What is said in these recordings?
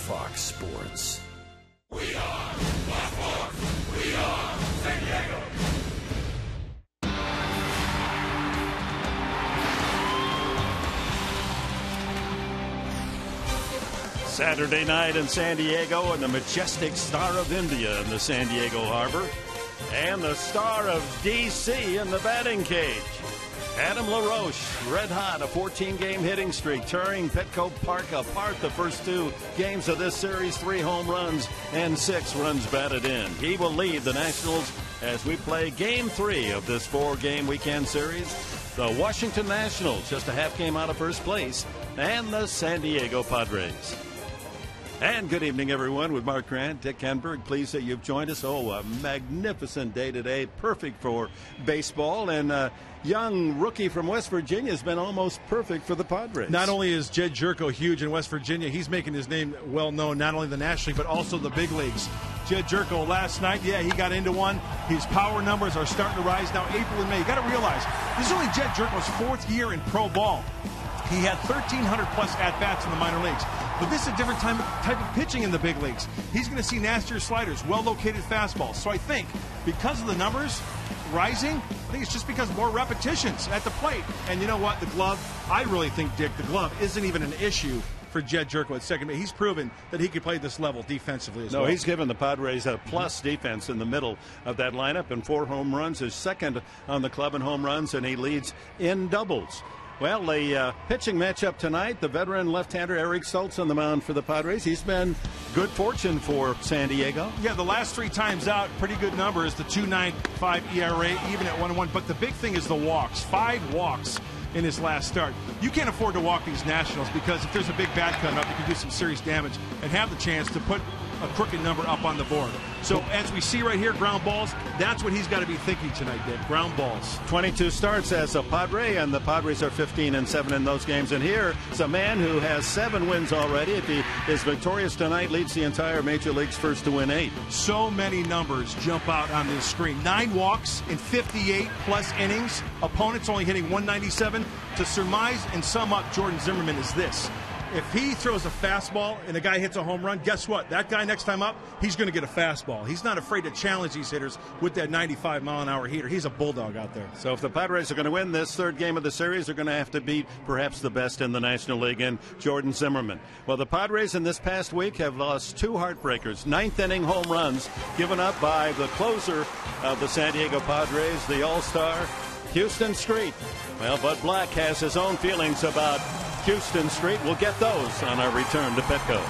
Fox Sports. We are Fox Sports. We are San Diego. Saturday night in San Diego, and the majestic Star of India in the San Diego Harbor, and the Star of D.C. in the batting cage. Adam LaRoche, red hot, a 14-game hitting streak, tearing Petco Park apart the first two games of this series, 3 home runs and 6 runs batted in. He will lead the Nationals as we play Game 3 of this 4-game weekend series. The Washington Nationals, just a half game out of first place, and the San Diego Padres. And good evening, everyone, with Mark Grant, Dick Henberg. Pleased that you've joined us. Oh, a magnificent day today, perfect for baseball. And a young rookie from West Virginia has been almost perfect for the Padres. Not only is Jed Jerko huge in West Virginia, he's making his name well known, not only the National League, but also the big leagues. Jed Jerko last night, he got into one. His power numbers are starting to rise now, April and May. You got to realize, this is only Jed Jerko's 4th year in pro ball. He had 1,300-plus at-bats in the minor leagues. But this is a different type of pitching in the big leagues. He's going to see nastier sliders, well-located fastballs. So I think because of the numbers rising, I think it's just because more repetitions at the plate. And you know what? The glove, I really think, Dick, the glove isn't even an issue for Jed Jerko at second base. He's proven that he can play this level defensively as well. No, he's given the Padres a plus defense in the middle of that lineup, and 4 home runs, is second on the club in home runs, and he leads in doubles. Well, the pitching matchup tonight, the veteran left-hander Eric Stoltz on the mound for the Padres. He's been good fortune for San Diego. Yeah, the last 3 times out, pretty good numbers. The 2.95 ERA, even at 1-1. But the big thing is the walks. 5 walks in his last start. You can't afford to walk these Nationals because if there's a big bat coming up, you can do some serious damage and have the chance to put a crooked number up on the board. So as we see right here, ground balls, that's what he's got to be thinking tonight, Dick. Ground balls. 22 starts as a Padre, and the Padres are 15-7 in those games. And here is a man who has 7 wins already. If he is victorious tonight, leads the entire Major Leagues first to win 8. So many numbers jump out on this screen. 9 walks in 58-plus innings. Opponents only hitting 197. To surmise and sum up Jordan Zimmermann is this. If he throws a fastball and a guy hits a home run, guess what? That guy next time up, he's going to get a fastball. He's not afraid to challenge these hitters with that 95-mile-an-hour heater. He's a bulldog out there. So if the Padres are going to win this 3rd game of the series, they're going to have to beat perhaps the best in the National League in Jordan Zimmermann. Well, the Padres in this past week have lost 2 heartbreakers. 9th-inning home runs given up by the closer of the San Diego Padres, the All-Star, Houston Street. Well, Bud Black has his own feelings about Houston Street. We'll get those on our return to Petco.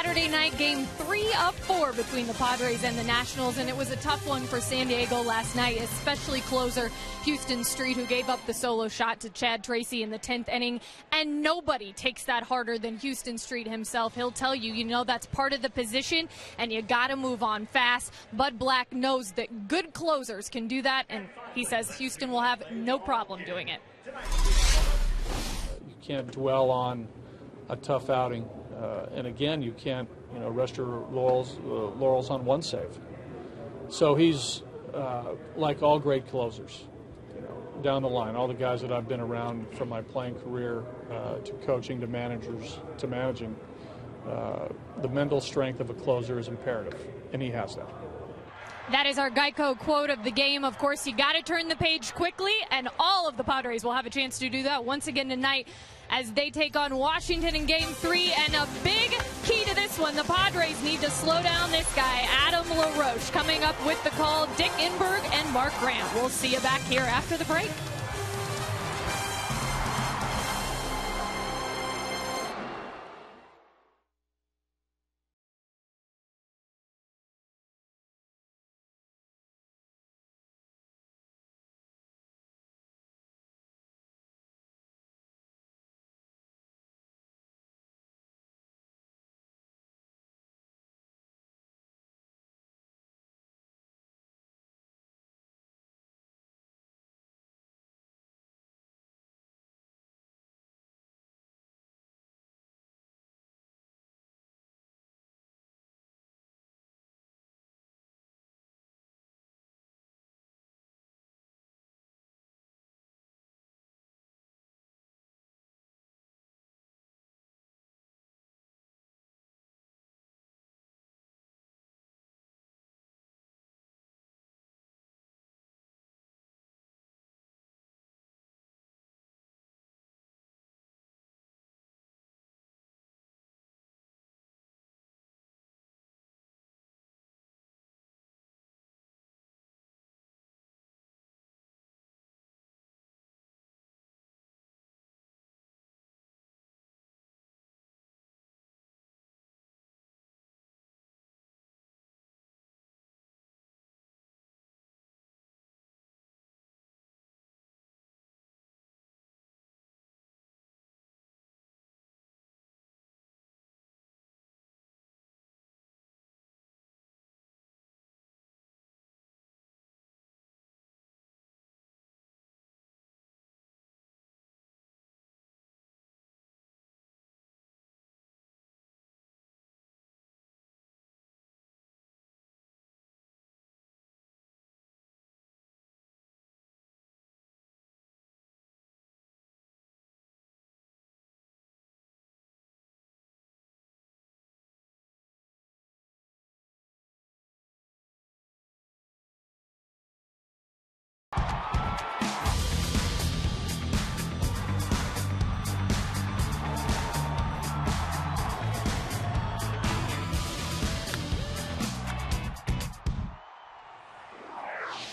Saturday night game 3 of 4 between the Padres and the Nationals, and it was a tough one for San Diego last night, especially closer Houston Street, who gave up the solo shot to Chad Tracy in the 10th inning, and nobody takes that harder than Houston Street himself. He'll tell you, that's part of the position, and you got to move on fast. Bud Black knows that good closers can do that, and he says Houston will have no problem doing it. You can't dwell on a tough outing. And again, you can't, rest your laurels on one save. So he's like all great closers, down the line. All the guys that I've been around from my playing career to coaching to managers to managing, the mental strength of a closer is imperative, and he has that. That is our Geico quote of the game. Of course, you got to turn the page quickly, and all of the Padres will have a chance to do that once again tonight as they take on Washington in Game 3. And a big key to this one, the Padres need to slow down this guy, Adam LaRoche, coming up with the call, Dick Inberg and Mark Grant. We'll see you back here after the break.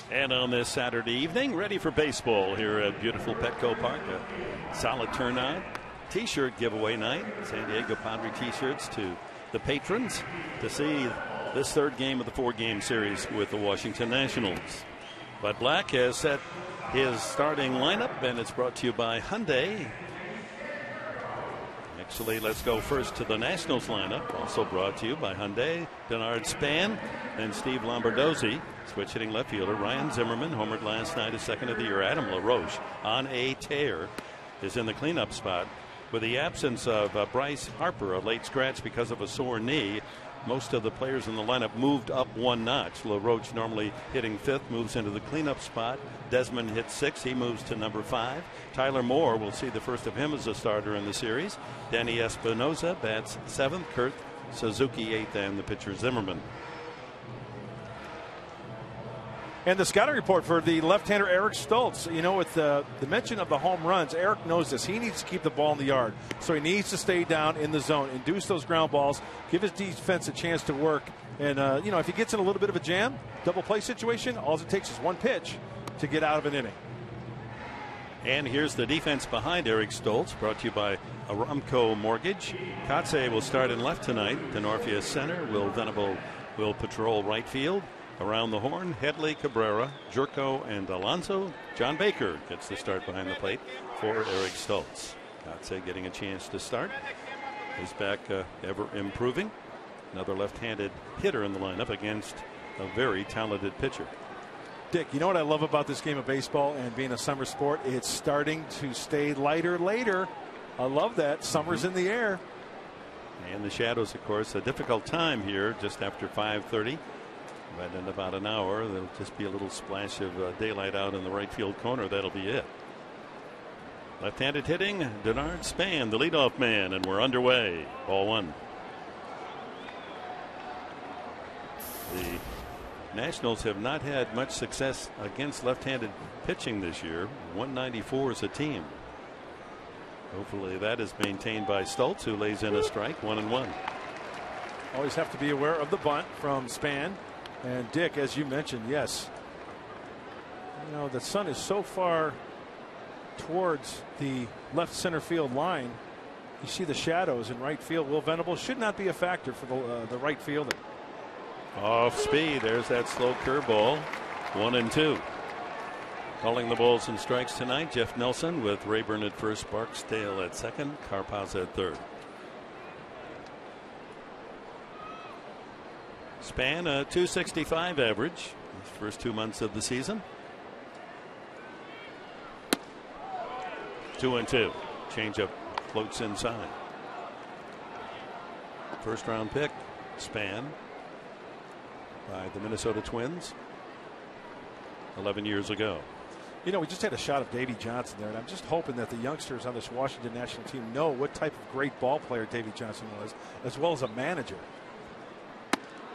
And on this Saturday evening, ready for baseball here at beautiful Petco Park. A solid turnout. T-shirt giveaway night. San Diego Padre T-shirts to the patrons to see this third game of the 4-game series with the Washington Nationals. Bud Black has set his starting lineup, and it's brought to you by Hyundai. Actually, let's go first to the Nationals lineup, also brought to you by Hyundai. Denard Span and Steve Lombardozzi. Switch hitting left fielder Ryan Zimmerman, homered last night, his second of the year. Adam LaRoche on a tear is in the cleanup spot. With the absence of Bryce Harper, a late scratch because of a sore knee, most of the players in the lineup moved up one notch. LaRoche, normally hitting fifth, moves into the cleanup spot. Desmond hits sixth. He moves to number 5. Tyler Moore, will see the first of him as a starter in the series. Danny Espinosa bats 7th. Kurt Suzuki 8th, and the pitcher Zimmerman. And the scouting report for the left-hander Eric Stoltz. With the mention of the home runs, Eric knows this. He needs to keep the ball in the yard. So he needs to stay down in the zone, induce those ground balls, give his defense a chance to work. And, if he gets in a little bit of a jam, double play situation, all it takes is one pitch to get out of an inning. And here's the defense behind Eric Stoltz, brought to you by Aramco Mortgage. Kotze will start in left tonight. Denorfia center. Will Venable will patrol right field. Around the horn, Headley, Cabrera, Jerko, and Alonso. John Baker gets the start behind the plate for Eric Stoltz. Kotze getting a chance to start. His back ever improving. Another left-handed hitter in the lineup against a very talented pitcher. Dick, you know what I love about this game of baseball and being a summer sport? It's starting to stay lighter later. I love that. Summer's in the air. And the shadows, of course, a difficult time here just after 5:30. But in about an hour, there'll just be a little splash of daylight out in the right field corner. That'll be it. Left-handed hitting, Denard Span, the leadoff man, and we're underway. Ball one. The Nationals have not had much success against left-handed pitching this year. 194 as a team. Hopefully that is maintained by Stoltz, who lays in a strike. 1-1. Always have to be aware of the bunt from Span. And Dick, as you mentioned, yes, you know, the sun is so far towards the left center field line. You see the shadows in right field. Will Venable should not be a factor for the right fielder. Off speed. There's that slow curveball. 1-2. Calling the balls and strikes tonight, Jeff Nelson with Rayburn at first, Barksdale at second, Carpaz at third. Span a .265 average his first 2 months of the season. 2-2. Changeup floats inside. First round pick, Span, by the Minnesota Twins 11 years ago. You know, we just had a shot of Davey Johnson there, and I'm just hoping that the youngsters on this Washington national team know what type of great ball player Davey Johnson was, as well as a manager.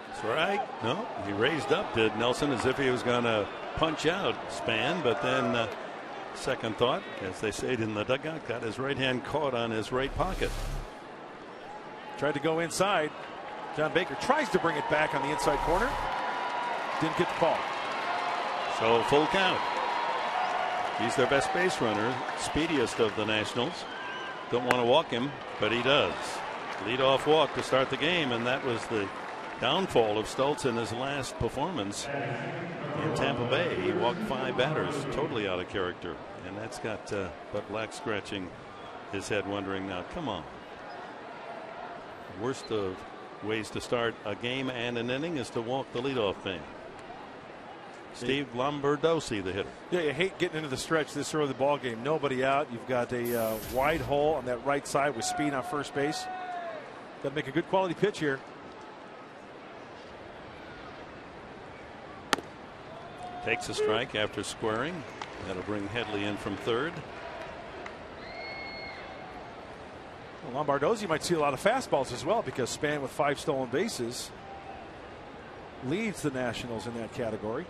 That's right. No, he raised up, did Nelson, as if he was going to punch out Span, but then second thought, as they say in the dugout, got his right hand caught on his right pocket. Tried to go inside. John Baker tries to bring it back on the inside corner. Didn't get the call. So full count. He's their best base runner, speediest of the Nationals. Don't want to walk him, but he does. Leadoff walk to start the game, and that was the downfall of Stoltz in his last performance in Tampa Bay. He walked 5 batters, totally out of character, and that's got Bud Black scratching his head, wondering, now come on. Worst of ways to start a game and an inning is to walk the leadoff man. Steve Lombardozzi, the hitter. Yeah, you hate getting into the stretch this early in the ball game. Nobody out. You've got a wide hole on that right side with speed on first base. Got to make a good quality pitch here. Takes a strike after squaring. That'll bring Headley in from third. Well, Lombardozzi might see a lot of fastballs as well, because Span with 5 stolen bases leads the Nationals in that category.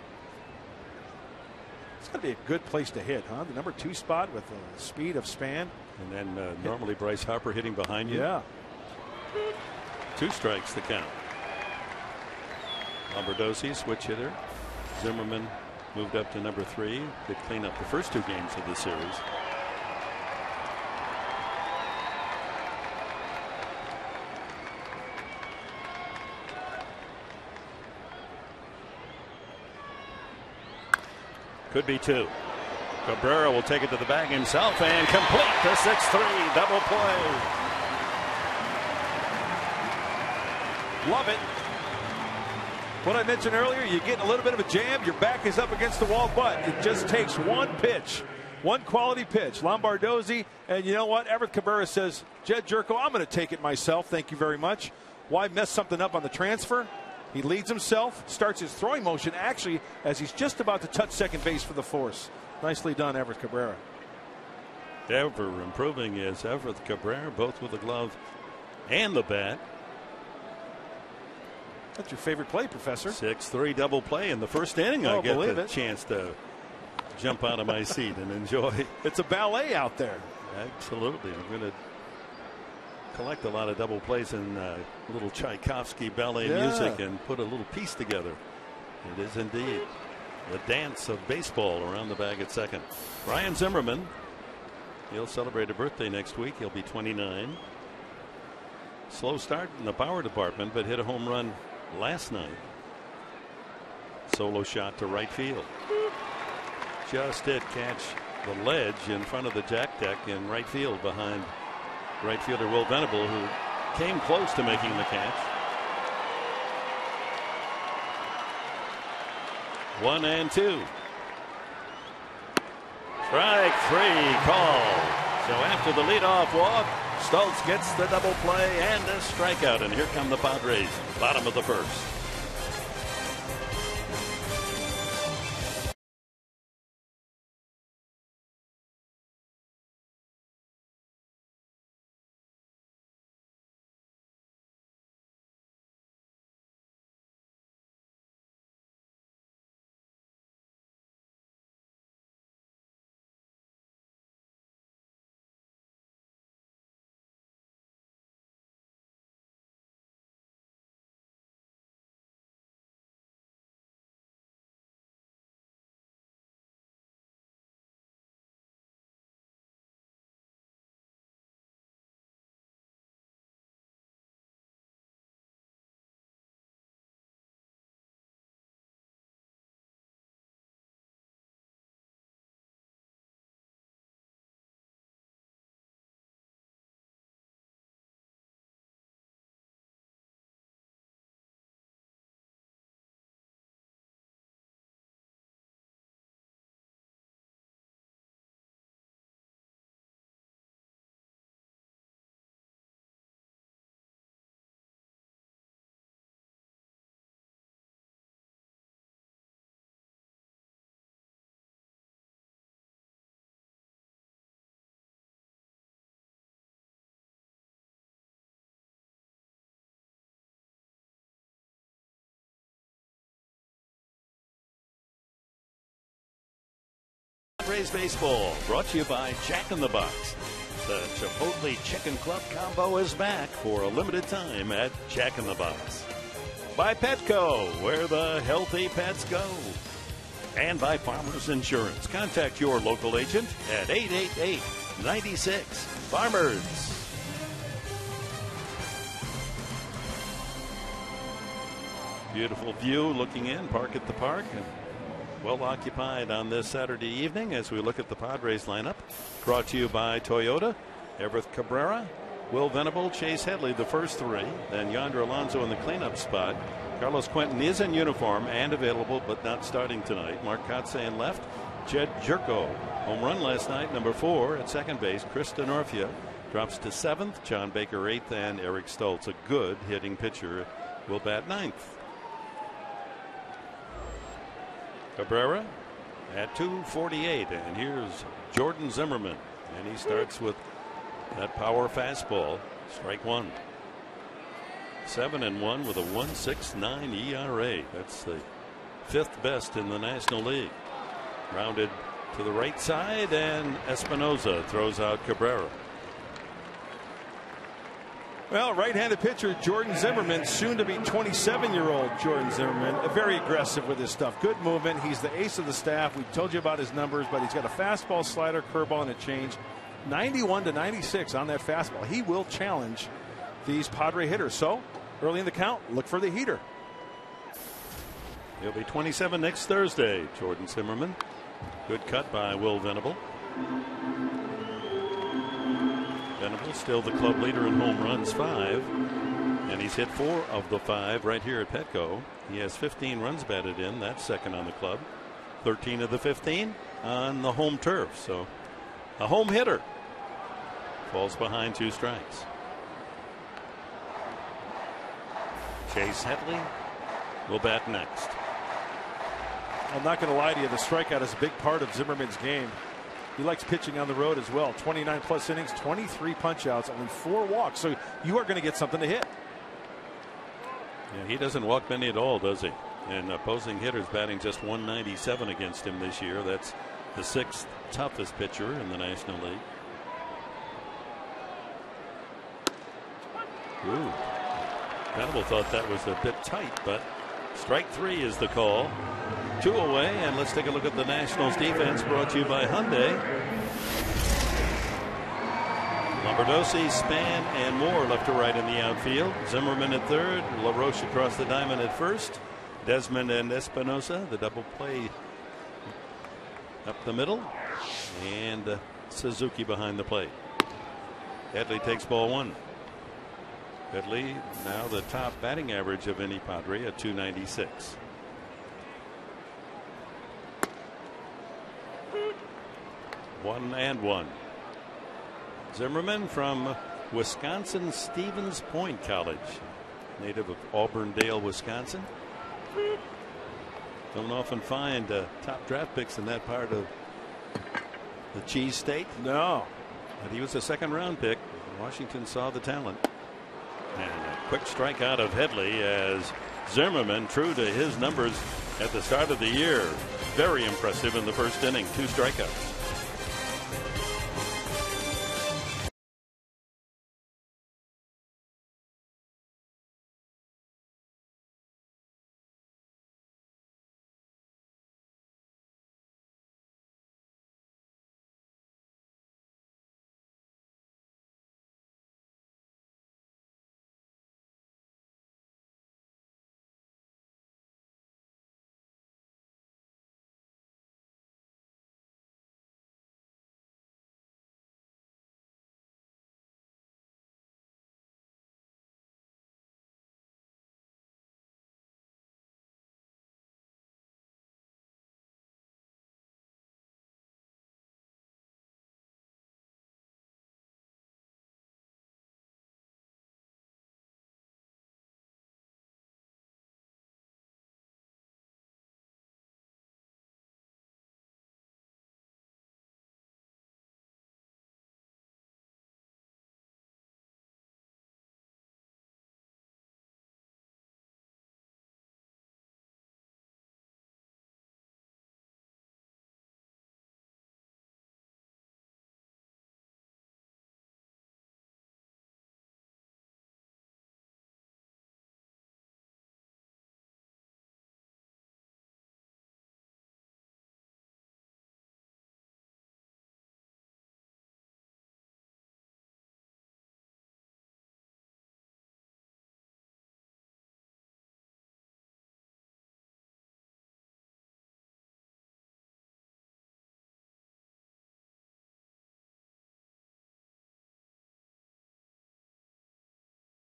It's going to be a good place to hit, huh? The number 2 spot with the speed of Span. And then normally Bryce Harper hitting behind you. Yeah. 2 strikes the count. Lombardozzi, switch hitter. Zimmerman moved up to number 3. Could clean up the first 2 games of the series. Could be 2. Cabrera will take it to the bag himself and complete the 6-3 double play. Love it. What I mentioned earlier, you get a little bit of a jam, your back is up against the wall, but it just takes one pitch, one quality pitch. Lombardozzi, and you know what? Everett Cabrera says, Jed Jerko, I'm going to take it myself. Thank you very much. Why mess something up on the transfer? He leads himself, starts his throwing motion actually as he's just about to touch second base for the force. Nicely done, Everett Cabrera. Ever improving is Everett Cabrera, both with the glove and the bat. That's your favorite play, Professor. 6-3 double play in the first inning. I get the chance to jump out of my seat and enjoy. It's a ballet out there. Absolutely. I'm going to collect a lot of double plays and little Tchaikovsky ballet music and put a little piece together. It is indeed the dance of baseball around the bag at second. Ryan Zimmerman He'll celebrate a birthday next week. He'll be 29. Slow start in the power department, but hit a home run last night. Solo shot to right field. Just did catch the ledge in front of the jack deck in right field behind right fielder Will Venable, who came close to making the catch. 1-2. Strike 3 call. So after the leadoff walk, Stoltz gets the double play and a strikeout. And here come the Padres, bottom of the first. Padres baseball brought to you by Jack in the Box. The Chipotle Chicken Club combo is back for a limited time at Jack in the Box. By Petco, where the healthy pets go. And by Farmers Insurance. Contact your local agent at 888-96-FARMERS. Beautiful view looking in, park at the park. And well occupied on this Saturday evening as we look at the Padres lineup. Brought to you by Toyota. Everett Cabrera, Will Venable, Chase Headley, the first three. Then Yonder Alonso in the cleanup spot. Carlos Quentin is in uniform and available, but not starting tonight. Mark Kotze in left. Jed Jerko, home run last night, number 4 at second base. Chris Denorfia drops to 7th. John Baker 8th, and Eric Stoltz, a good hitting pitcher, will bat 9th. Cabrera at 248, and here's Jordan Zimmerman, and he starts with that power fastball. Strike 1. 7-1 with a 1.69 ERA. That's the 5th best in the National League. Rounded to the right side, and Espinoza throws out Cabrera. Well, right-handed pitcher Jordan Zimmerman, soon to be 27-year-old Jordan Zimmerman, very aggressive with his stuff. Good movement. He's the ace of the staff. We told you about his numbers, but he's got a fastball, slider, curveball, and a change. 91 to 96 on that fastball. He will challenge these Padre hitters. So early in the count, look for the heater. He'll be 27 next Thursday. Jordan Zimmerman. Good cut by Will Venable. Venable still the club leader in home runs, 5, and he's hit 4 of the 5 right here at Petco. He has 15 runs batted in. That's second on the club. 13 of the 15 on the home turf. So a home hitter. Falls behind 2 strikes. Chase Headley will bat next. I'm not going to lie to you, the strikeout is a big part of Zimmerman's game. He likes pitching on the road as well. 29 plus innings, 23 punch outs, only 4 walks. So you are going to get something to hit. Yeah, he doesn't walk many at all, does he? And opposing hitters batting just 197 against him this year. That's the 6th toughest pitcher in the National League. Ooh. Venable thought that was a bit tight, but strike 3 is the call. 2 away, and let's take a look at the Nationals defense, brought to you by Hyundai. Lombardozzi, Span, and Moore left to right in the outfield. Zimmerman at third. LaRoche across the diamond at first. Desmond and Espinosa, the double play up the middle. And Suzuki behind the plate. Headley takes ball one. Headley now the top batting average of any Padre at .296. One and one. Zimmerman from Wisconsin Stevens Point College, native of Auburndale, Wisconsin. Don't often find top draft picks in that part of the cheese state. No. But he was a second round pick. Washington saw the talent. And a quick strikeout of Headley as Zimmerman, true to his numbers at the start of the year, very impressive in the first inning. 2 strikeouts.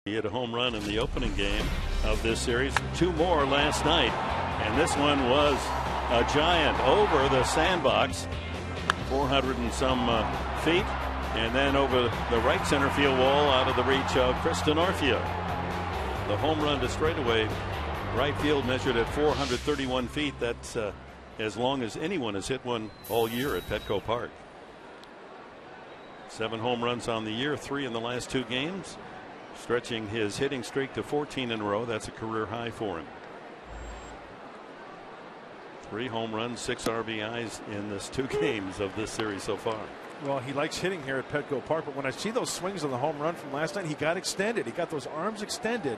He hit a home run in the opening game of this series. 2 more last night, and this one was a giant over the sandbox, 400 and some feet, and then over the right center field wall out of the reach of Chris Denorfia. The home run to straightaway right field measured at 431 feet. That's as long as anyone has hit one all year at Petco Park. 7 home runs on the year, 3 in the last 2 games. Stretching his hitting streak to 14 in a row. That's a career high for him. 3 home runs, 6 RBIs in this 2 games of this series so far. Well, he likes hitting here at Petco Park, but when I see those swings on the home run from last night, he got extended. He got those arms extended.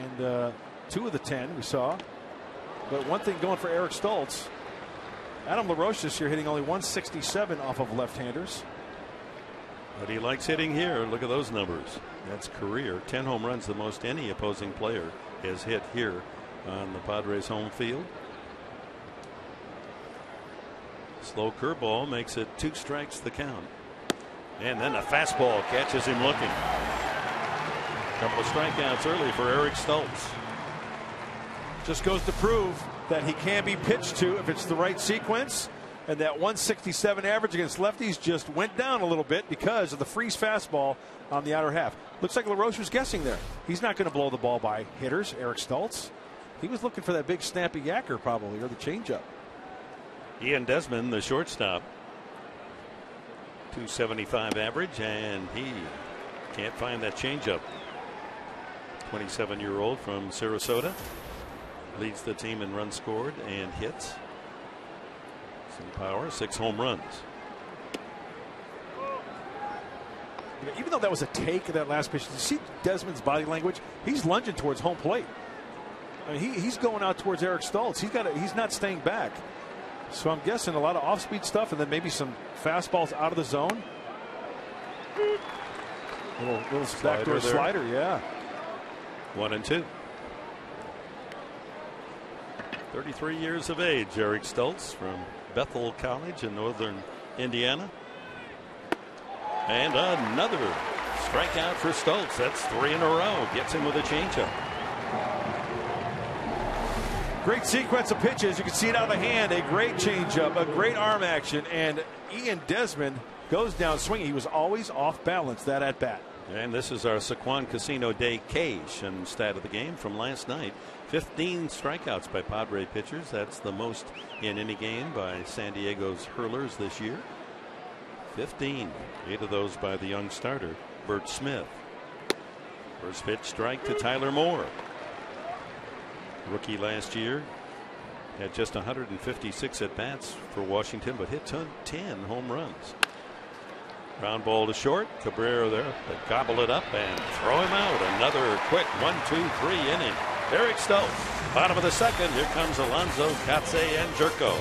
And 2 of the 10 we saw. But one thing going for Eric Stoltz, Adam LaRoche this year hitting only 167 off of left-handers. But he likes hitting here. Look at those numbers. That's career. 10 home runs, the most any opposing player has hit here on the Padres home field. Slow curveball makes it 2 strikes the count. And then a fastball catches him looking. Couple of strikeouts early for Eric Stoltz. Just goes to prove that he can be pitched to if it's the right sequence. And that 167 average against lefties just went down a little bit because of the freeze fastball on the outer half. Looks like LaRoche was guessing there. He's not going to blow the ball by hitters, Eric Stoltz. He was looking for that big snappy yacker probably, or the changeup. Ian Desmond, the shortstop. 275 average, and he can't find that changeup. 27-year-old from Sarasota. Leads the team in runs scored and hits. Some power, 6 home runs. Even though that was a take of that last pitch, you see Desmond's body language? He's lunging towards home plate. I mean, he's going out towards Eric Stoltz. He's not staying back. So I'm guessing a lot of off-speed stuff and then maybe some fastballs out of the zone. Little backdoor slider, yeah. 1-2. 33 years of age, Eric Stoltz from Bethel College in northern Indiana. And another strikeout for Stoltz. That's 3 in a row. Gets him with a changeup. Great sequence of pitches. You can see it out of the hand. A great changeup, a great arm action, and Ian Desmond goes down swinging. He was always off balance that at bat. And this is our Saquon Casino Day Cage and stat of the game from last night. 15 strikeouts by Padre pitchers. That's the most in any game by San Diego's hurlers this year. 15. 8 of those by the young starter, Bert Smith. First pitch strike to Tyler Moore. Rookie last year. Had just 156 at bats for Washington, but hit 10 home runs. Ground ball to short. Cabrera there. They gobble it up and throw him out. Another quick 1-2-3 inning. Eric Stoltz. Bottom of the second. Here comes Alonso, Katze, and Jerko.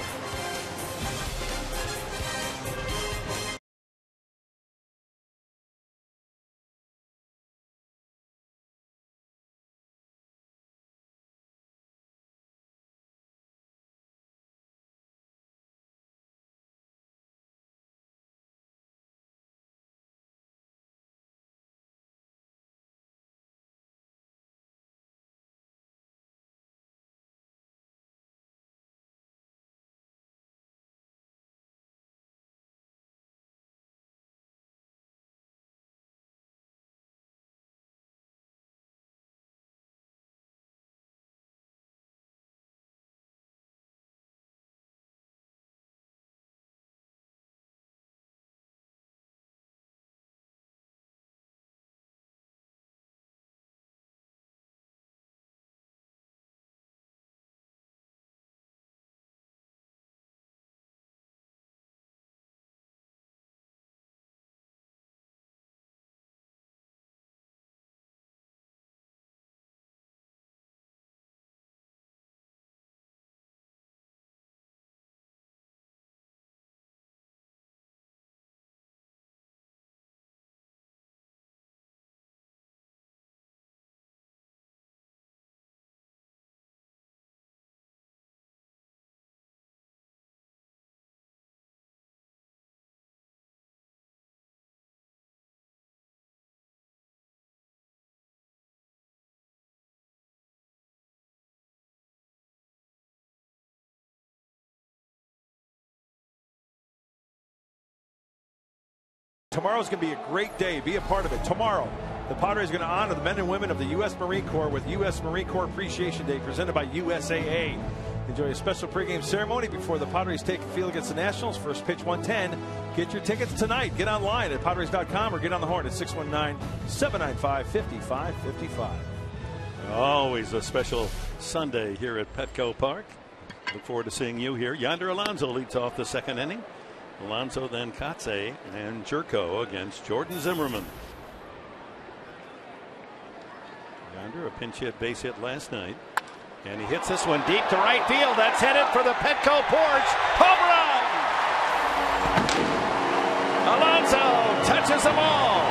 Tomorrow's going to be a great day. Be a part of it. Tomorrow, the Padres are going to honor the men and women of the U.S. Marine Corps with U.S. Marine Corps Appreciation Day presented by USAA. Enjoy a special pregame ceremony before the Padres take the field against the Nationals. First pitch 1:10. Get your tickets tonight. Get online at Padres.com or get on the horn at 619-795-5555. Always a special Sunday here at Petco Park. Look forward to seeing you here. Yonder Alonso leads off the second inning. Alonso, then Katze, and Jerko against Jordan Zimmerman. Yonder, a pinch hit, base hit last night. And he hits this one deep to right field. That's headed for the Petco porch. Home run! Alonso touches them all.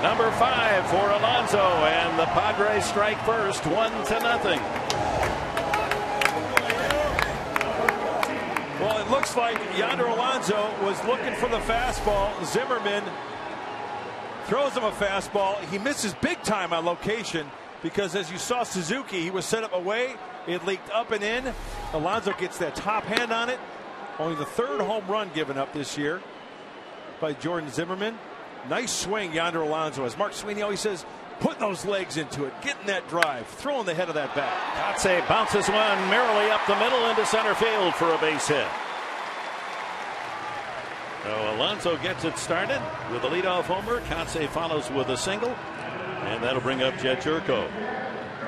Number 5 for Alonso, and the Padres strike first, 1-0. Well, it looks like Yonder Alonso was looking for the fastball. Zimmerman throws him a fastball. He misses big time on location because, as you saw Suzuki, he was set up away. It leaked up and in. Alonso gets that top hand on it. Only the 3rd home run given up this year by Jordan Zimmerman. Nice swing, Yonder Alonso. As Mark Sweeney always says, put those legs into it, getting that drive, throwing the head of that bat. Katze bounces one merrily up the middle into center field for a base hit. So Alonso gets it started with a leadoff homer. Katze follows with a single, and that'll bring up Jed Jerko.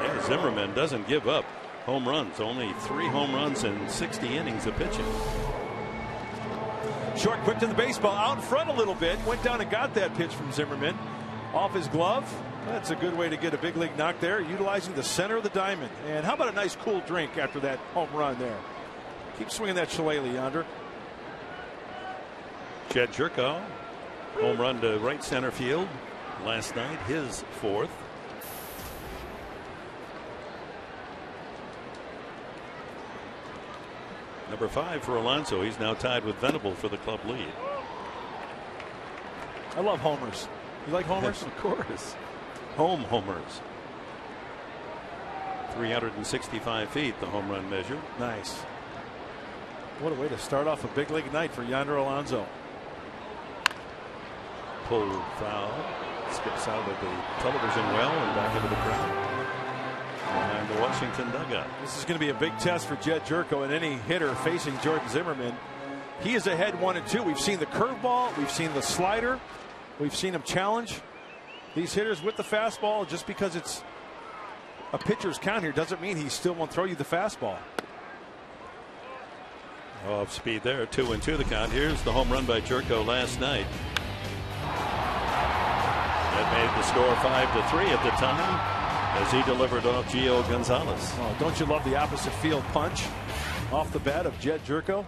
Yeah, Zimmerman doesn't give up home runs. Only 3 home runs in 60 innings of pitching. Short, quick to the baseball, out in front a little bit, went down and got that pitch from Zimmerman. off his glove. That's a good way to get a big league knock there, utilizing the center of the diamond. And how about a nice cool drink after that home run there? Keep swinging that shillelagh, Yonder. Chad Jerko, home run to right center field last night, his 4th. Number 5 for Alonso. He's now tied with Venable for the club lead. I love homers. You like homers? Of course. Home homers. 365 feet, the home run measure. Nice. What a way to start off a big league night for Yonder Alonso. Pulled foul. Skips out of the television well and back into the crowd. Behind the Washington dugout. This is going to be a big test for Jed Jerko and any hitter facing Jordan Zimmerman. He is ahead 1-2. We've seen the curveball. We've seen the slider. We've seen him challenge these hitters with the fastball. Just because it's a pitcher's count here doesn't mean he still won't throw you the fastball. Off speed there. 2-2 the count. Here's the home run by Jerko last night. That made the score 5-3 at the time as he delivered off Gio Gonzalez. Oh, don't you love the opposite field punch off the bat of Jed Jerko?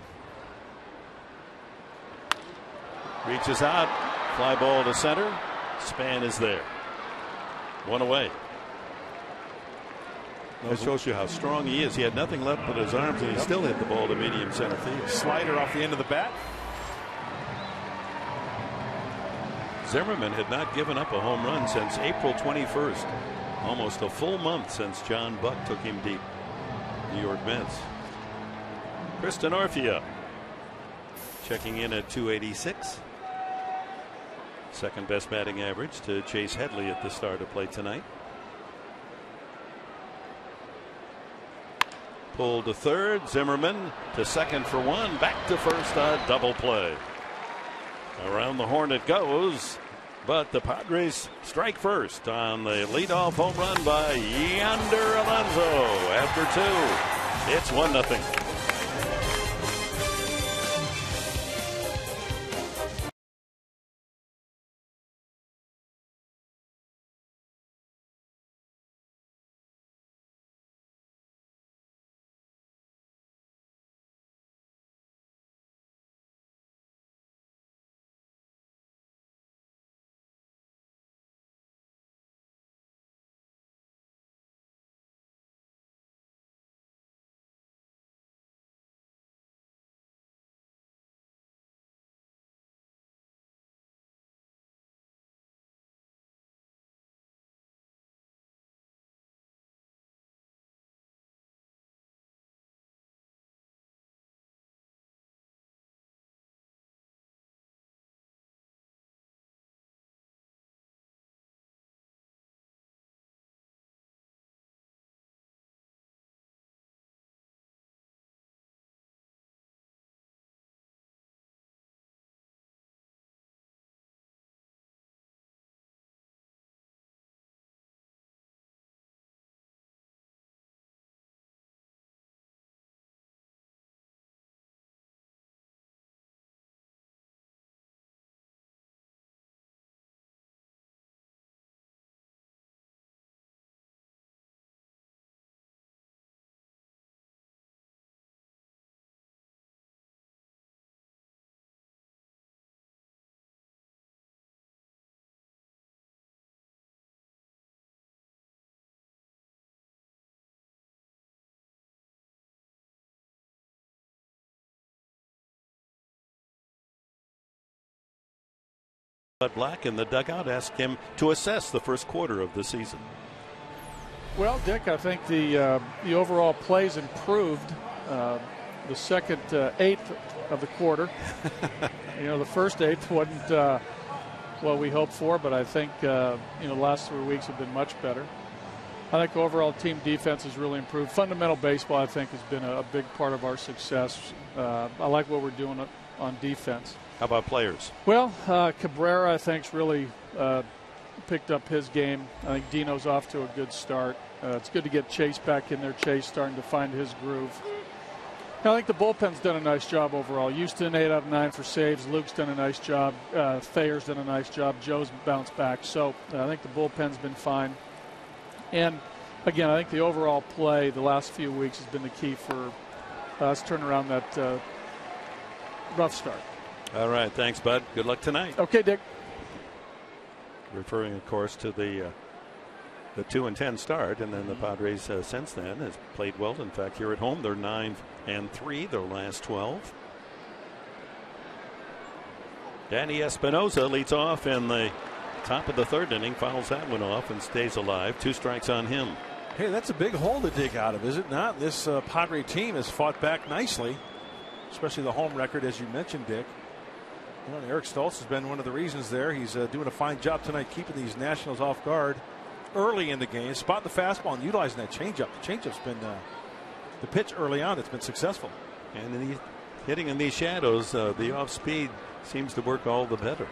Reaches out. Fly ball to center. Span is there. 1 away. That shows you how strong he is. He had nothing left but his arms, and he still hit the ball to medium center field. Slider off the end of the bat. Zimmerman had not given up a home run since April 21st. Almost a full month since John Buck took him deep. New York Mets. Kristen Orfia checking in at 286. Second best batting average to Chase Headley at the start of play tonight. Pulled to third. Zimmerman to second for 1. Back to first. A double play. Around the horn it goes. But the Padres strike first on the leadoff home run by Yonder Alonso. After 2, it's 1-0. But Black in the dugout asked him to assess the first quarter of the season. Well, Dick, I think the overall plays improved the second eighth of the quarter. The first eighth wasn't what we hoped for, but I think the last 3 weeks have been much better. I think overall team defense has really improved. Fundamental baseball, I think, has been a big part of our success. I like what we're doing on defense. How about players? Well, Cabrera, I think, has really picked up his game. I think Dino's off to a good start. It's good to get Chase back in there. Chase starting to find his groove. I think the bullpen's done a nice job overall. Houston 8 out of 9 for saves. Luke's done a nice job. Thayer's done a nice job. Joe's bounced back. So I think the bullpen's been fine. And again, I think the overall play the last few weeks has been the key for us turning around that rough start. All right, thanks, Bud. Good luck tonight. Okay, Dick. Referring, of course, to the 2-10 start, and then the Padres since then has played well. In fact, here at home, they're 9-3 their last 12. Danny Espinosa leads off in the top of the third inning, fouls that one off and stays alive. 2 strikes on him. Hey, that's a big hole to dig out of, is it not? This Padre team has fought back nicely, especially the home record, as you mentioned, Dick. You know, Eric Stoltz has been one of the reasons there. He's doing a fine job tonight keeping these Nationals off guard early in the game, spotting the fastball and utilizing that changeup. The changeup's been the pitch early on. It's been successful. And in hitting in these shadows, the off speed seems to work all the better.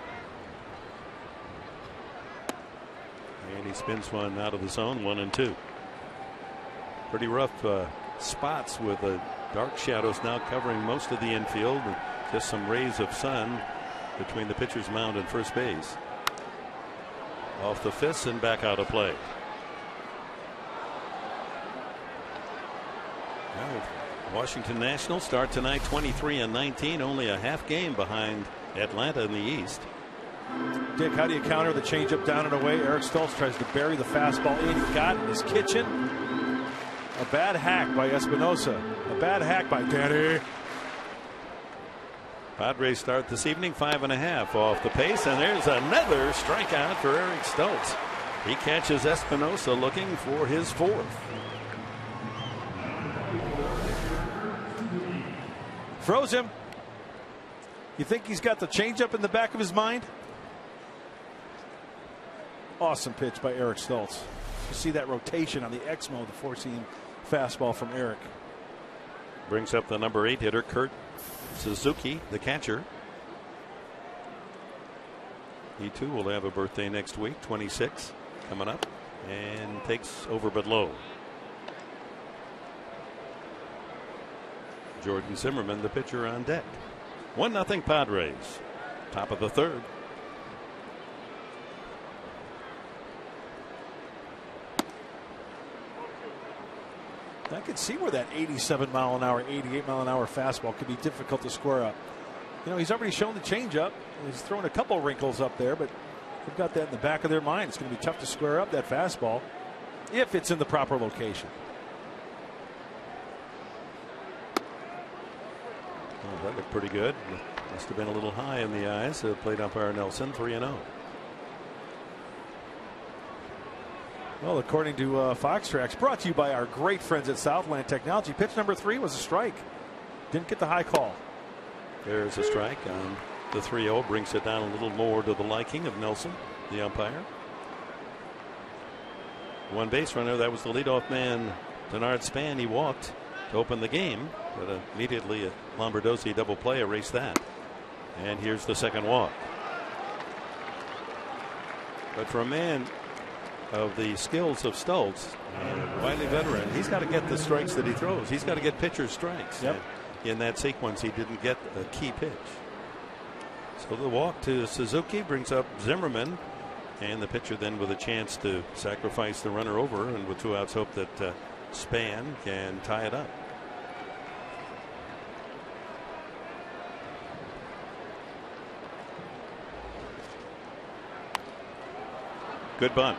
And he spins one out of the zone, 1-2. Pretty rough spots with the dark shadows now covering most of the infield. And just some rays of sun between the pitcher's mound and first base. Off the fist and back out of play. Washington Nationals start tonight 23-19, only a half game behind Atlanta in the East. Dick, how do you counter the changeup down and away? Eric Stoltz tries to bury the fastball in. He got it in his kitchen. A bad hack by Espinosa. A bad hack by Danny. Padres start this evening 5.5 off the pace, and there's another strikeout for Eric Stoltz. He catches Espinosa looking for his 4th. Froze him. You think he's got the changeup in the back of his mind? Awesome pitch by Eric Stoltz. You see that rotation on the X mode, the 4-seam fastball from Eric. Brings up the number 8 hitter, Kurt Suzuki, the catcher. He too will have a birthday next week, 26 coming up, and takes over but low. Jordan Zimmerman, the pitcher, on deck. 1-0 Padres. Top of the third. I could see where that 87 mile an hour, 88 mile an hour fastball could be difficult to square up. You know, he's already shown the changeup. He's thrown a couple wrinkles up there, but they've got that in the back of their mind. It's going to be tough to square up that fastball if it's in the proper location. Oh, that looked pretty good. Must have been a little high in the eyes. Plate umpire Nelson, 3-0. Well, according to Foxtracks, brought to you by our great friends at Southland Technology, pitch number 3 was a strike. Didn't get the high call. There's a strike on the 3-0. Brings it down a little more to the liking of Nelson, the umpire. One base runner, that was the leadoff man, Denard Span. He walked to open the game, but immediately a Lombardozzi double play erased that. And here's the second walk. But for a man of the skills of Stoltz, wily veteran, he's got to get the strikes that he throws. He's got to get pitcher strikes. Yep. In that sequence, he didn't get a key pitch. So the walk to Suzuki brings up Zimmerman, and the pitcher then with a chance to sacrifice the runner over, and with 2 outs hope that Span can tie it up. Good bunt.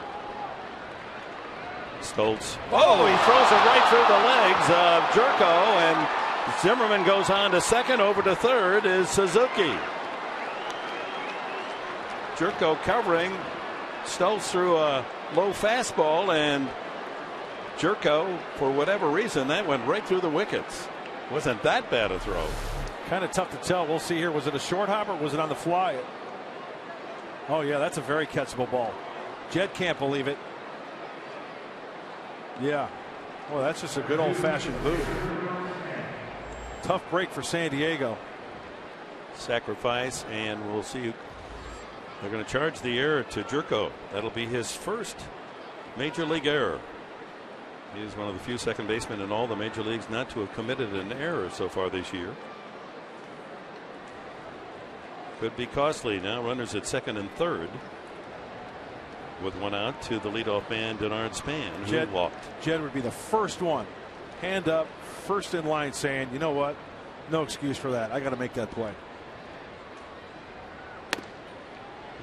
Stoltz. Oh, he throws it right through the legs of Jerko, and Zimmerman goes on to second. Over to third is Suzuki. Jerko covering. Stoltz threw a low fastball, and Jerko, for whatever reason, that went right through the wickets. Wasn't that bad a throw. Kind of tough to tell. We'll see here. Was it a short hop or was it on the fly? Oh, yeah, that's a very catchable ball. Jed can't believe it. Yeah. Well, that's just a good old-fashioned boot. Tough break for San Diego. Sacrifice, and we'll see. They're going to charge the error to Jerko. That'll be his first major league error. He's one of the few second basemen in all the major leagues not to have committed an error so far this year. Could be costly. Now runners at second and third with one out to the leadoff man Denard Span, who walked. Jed would be the first one, hand up, first in line, saying, you know what, no excuse for that. I got to make that play.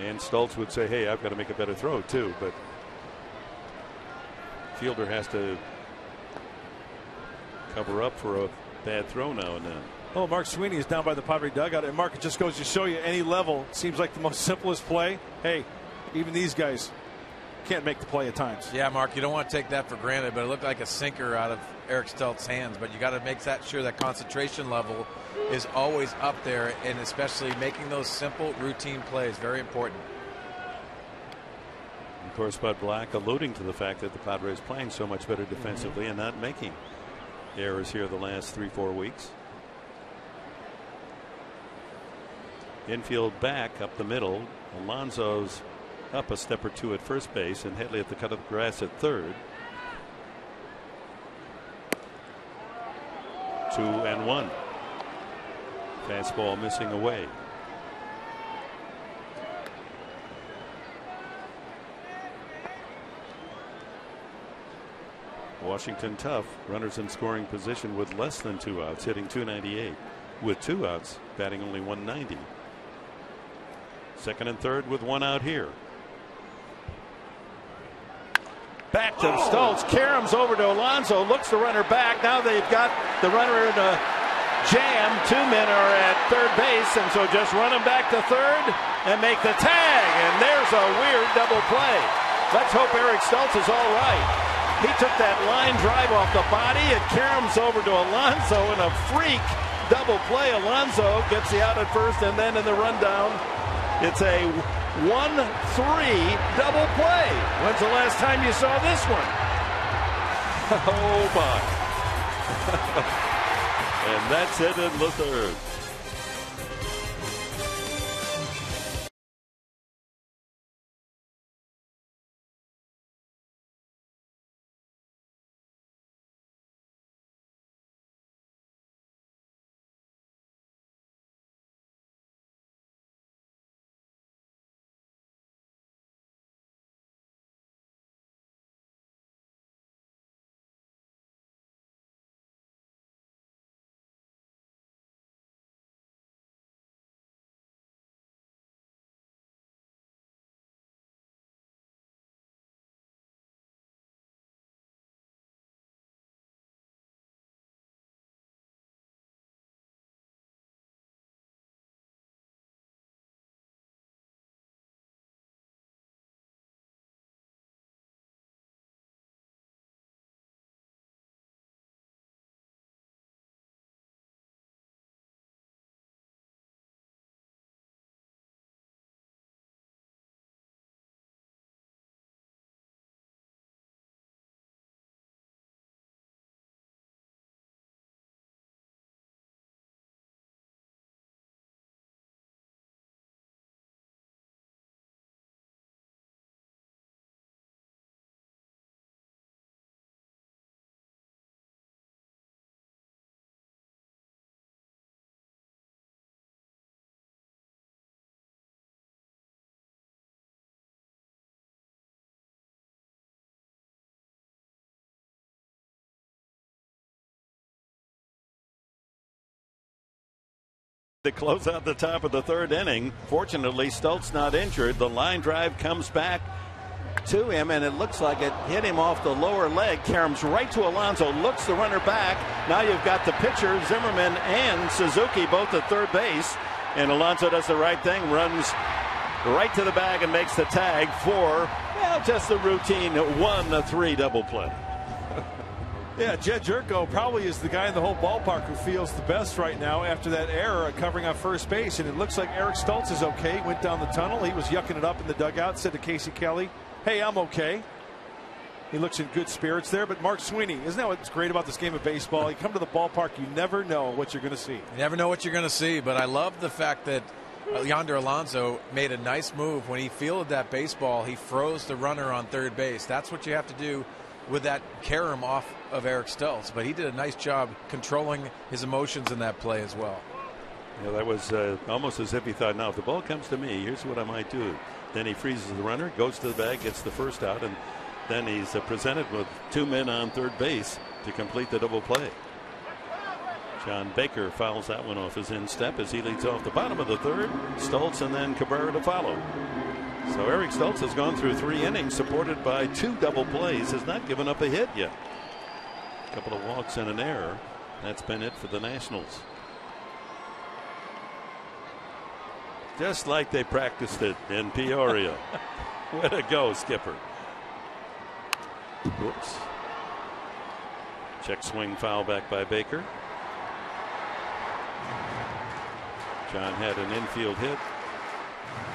And Stultz would say, hey, I've got to make a better throw too, but fielder has to cover up for a bad throw now and then. Oh, Mark Sweeney is down by the Padre dugout, and Mark, it just goes to show you any level seems like the most simplest play. Hey, even these guys can't make the play at times. Yeah, Mark, you don't want to take that for granted, but it looked like a sinker out of Eric Stultz's hands. But you got to make sure that concentration level is always up there, and especially making those simple routine plays, very important. Of course, Bud Black alluding to the fact that the Padres playing so much better defensively and not making errors here the last 3-4 weeks. Infield back up the middle. Alonso's up a step or two at first base, and Headley at the cut of the grass at third. 2-1. Fastball missing away. Washington tough. Runners in scoring position with less than 2 outs, hitting .298. With 2 outs, batting only .190. Second and third with 1 out here. Back to Stultz. Karams over to Alonso. Looks the runner back. Now they've got the runner in a jam. 2 men are at third base, and so just run him back to third and make the tag. And there's a weird double play. Let's hope Eric Stultz is all right. He took that line drive off the body, and Karams over to Alonso in a freak double play. Alonso gets the out at first, and then in the rundown, it's a 1-3 double play. When's the last time you saw this one? Oh my. And that's it in the third. To close out the top of the third inning. Fortunately, Stultz not injured. The line drive comes back to him, and it looks like it hit him off the lower leg. Karams right to Alonso, looks the runner back. Now you've got the pitcher, Zimmerman, and Suzuki both at third base. And Alonso does the right thing, runs right to the bag and makes the tag for, well, just the routine 1-3 double play. Yeah, Jed Jerko probably is the guy in the whole ballpark who feels the best right now after that error covering on first base. And it looks like Eric Stultz is okay. Went down the tunnel. He was yucking it up in the dugout. Said to Casey Kelly, hey, I'm okay. He looks in good spirits there. But Mark Sweeney, isn't that what's great about this game of baseball? You come to the ballpark, you never know what you're going to see. You never know what you're going to see. But I love the fact that Yonder Alonso made a nice move when he fielded that baseball. He froze the runner on third base. That's what you have to do would that carry him off of Eric Stultz? But he did a nice job controlling his emotions in that play as well. Yeah, that was almost as if he thought, now if the ball comes to me, here's what I might do. Then he freezes the runner, goes to the bag, gets the first out, and then he's presented with 2 men on third base to complete the double play. John Baker fouls that one off his instep as he leads off the bottom of the third. Stultz and then Cabrera to follow. So Eric Stultz has gone through 3 innings supported by 2 double plays, has not given up a hit yet. A couple of walks and an error. That's been it for the Nationals. Just like they practiced it in Peoria. Way to go, Skipper. Whoops. Check swing foul back by Baker. John had an infield hit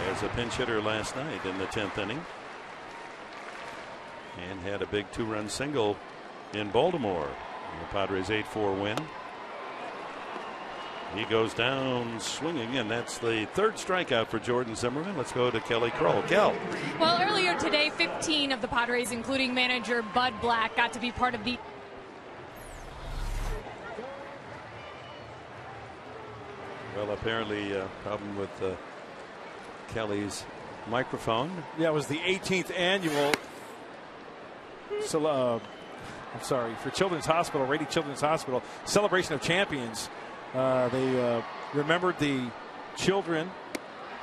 as a pinch hitter last night in the 10th inning. And had a big 2-run single in Baltimore. The Padres 8-4 win. He goes down swinging, and that's the 3rd strikeout for Jordan Zimmerman. Let's go to Kelly Kroll. Kel. Well, earlier today, 15 of the Padres, including manager Bud Black, got to be part of the Well, apparently a problem with Kelly's microphone. Yeah, it was the 18th annual. I'm sorry, for Children's Hospital, Rady Children's Hospital, Celebration of Champions. They remembered the children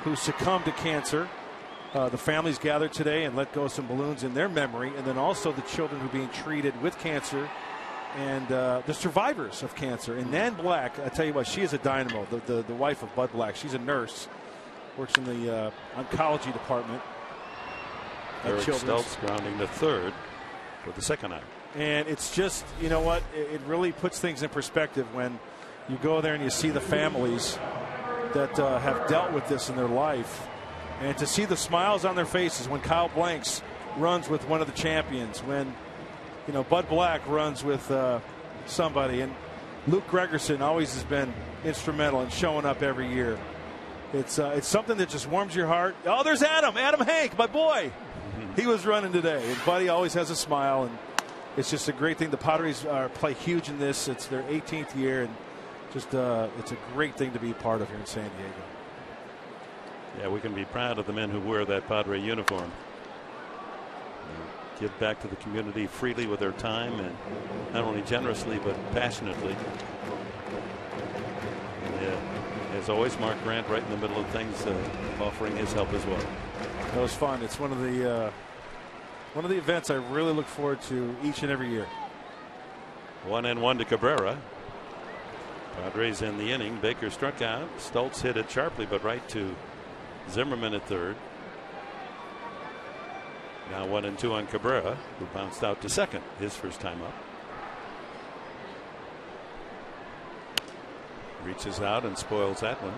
who succumbed to cancer. The families gathered today and let go of some balloons in their memory, and then also the children who are being treated with cancer and the survivors of cancer. And Nan Black, I tell you what, she is a dynamo. The wife of Bud Black, she's a nurse, works in the oncology department. Eric Stultz grounding the 3rd for the 2nd out. And it's just, you know what, it really puts things in perspective when you go there and you see the families that have dealt with this in their life, and to see the smiles on their faces when Kyle Blanks runs with one of the champions, when Bud Black runs with somebody, and Luke Gregerson always has been instrumental in showing up every year. It's something that just warms your heart. Oh, there's Adam Hank, my boy. He was running today, and Buddy always has a smile, and it's just a great thing. The Padres play huge in this. It's their 18th year, and just it's a great thing to be part of here in San Diego. Yeah, we can be proud of the men who wear that Padre uniform. They give back to the community freely with their time, and not only generously but passionately. And, as always, Mark Grant right in the middle of things, offering his help as well. That was fun. It's one of the events I really look forward to each and every year. 1-1 to Cabrera. Padres in the inning. Baker struck out. Stultz hit it sharply, but right to Zimmerman at 3rd. Now 1-2 on Cabrera, who bounced out to 2nd, his first time up. Reaches out and spoils that one.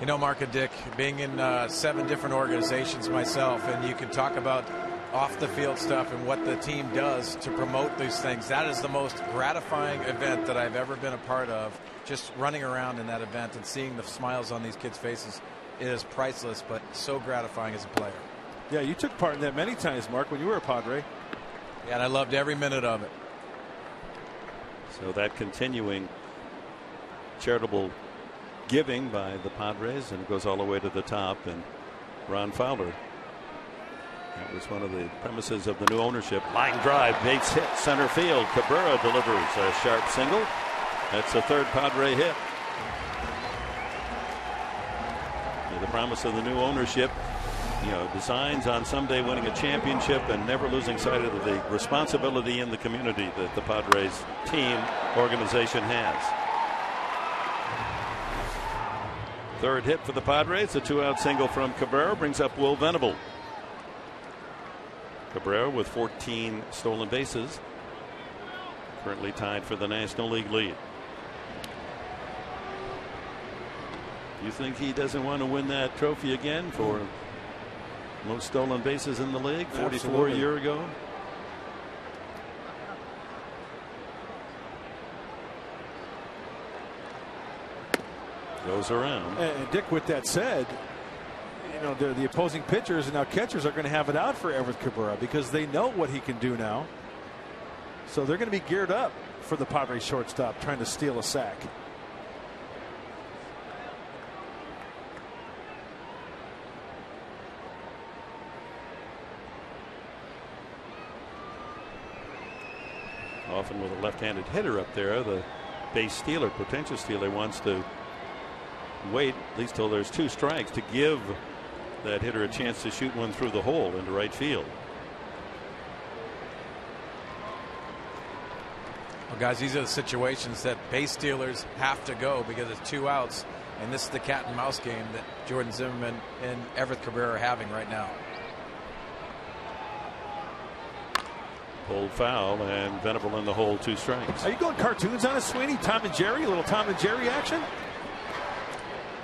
You know, Mark and Dick, being in 7 different organizations myself, and you can talk about off the field stuff and what the team does to promote these things. That is the most gratifying event that I've ever been a part of. Just running around in that event and seeing the smiles on these kids' faces, it is priceless, but so gratifying as a player. Yeah, you took part in that many times, Mark, when you were a Padre. Yeah, and I loved every minute of it. So that continuing charitable giving by the Padres, and it goes all the way to the top. And Ron Fowler, that was one of the premises of the new ownership. Line drive, base hit, center field. Cabrera delivers a sharp single. That's the 3rd Padre hit. Yeah, the promise of the new ownership, designs on someday winning a championship and never losing sight of the responsibility in the community that the Padres team organization has. 3rd hit for the Padres. A 2-out single from Cabrera brings up Will Venable. Cabrera with 14 stolen bases, currently tied for the National League lead. You think he doesn't want to win that trophy again for most stolen bases in the league? 44 Absolutely. A year ago. Goes around. And Dick, with that said, the opposing pitchers and now catchers are going to have it out for Everett Cabrera because they know what he can do now. So they're going to be geared up for the Padres shortstop trying to steal a sack. Often with a left-handed hitter up there, the base stealer, potential stealer, wants to wait at least till there's 2 strikes to give that hitter a chance to shoot one through the hole into right field. Well, guys, these are the situations that base stealers have to go because it's 2 outs, and this is the cat and mouse game that Jordan Zimmerman and Everett Cabrera are having right now. Pulled foul, and Venable in the hole, 2 strikes. Are you going cartoons on us, Sweeney? Tom and Jerry, a little Tom and Jerry action?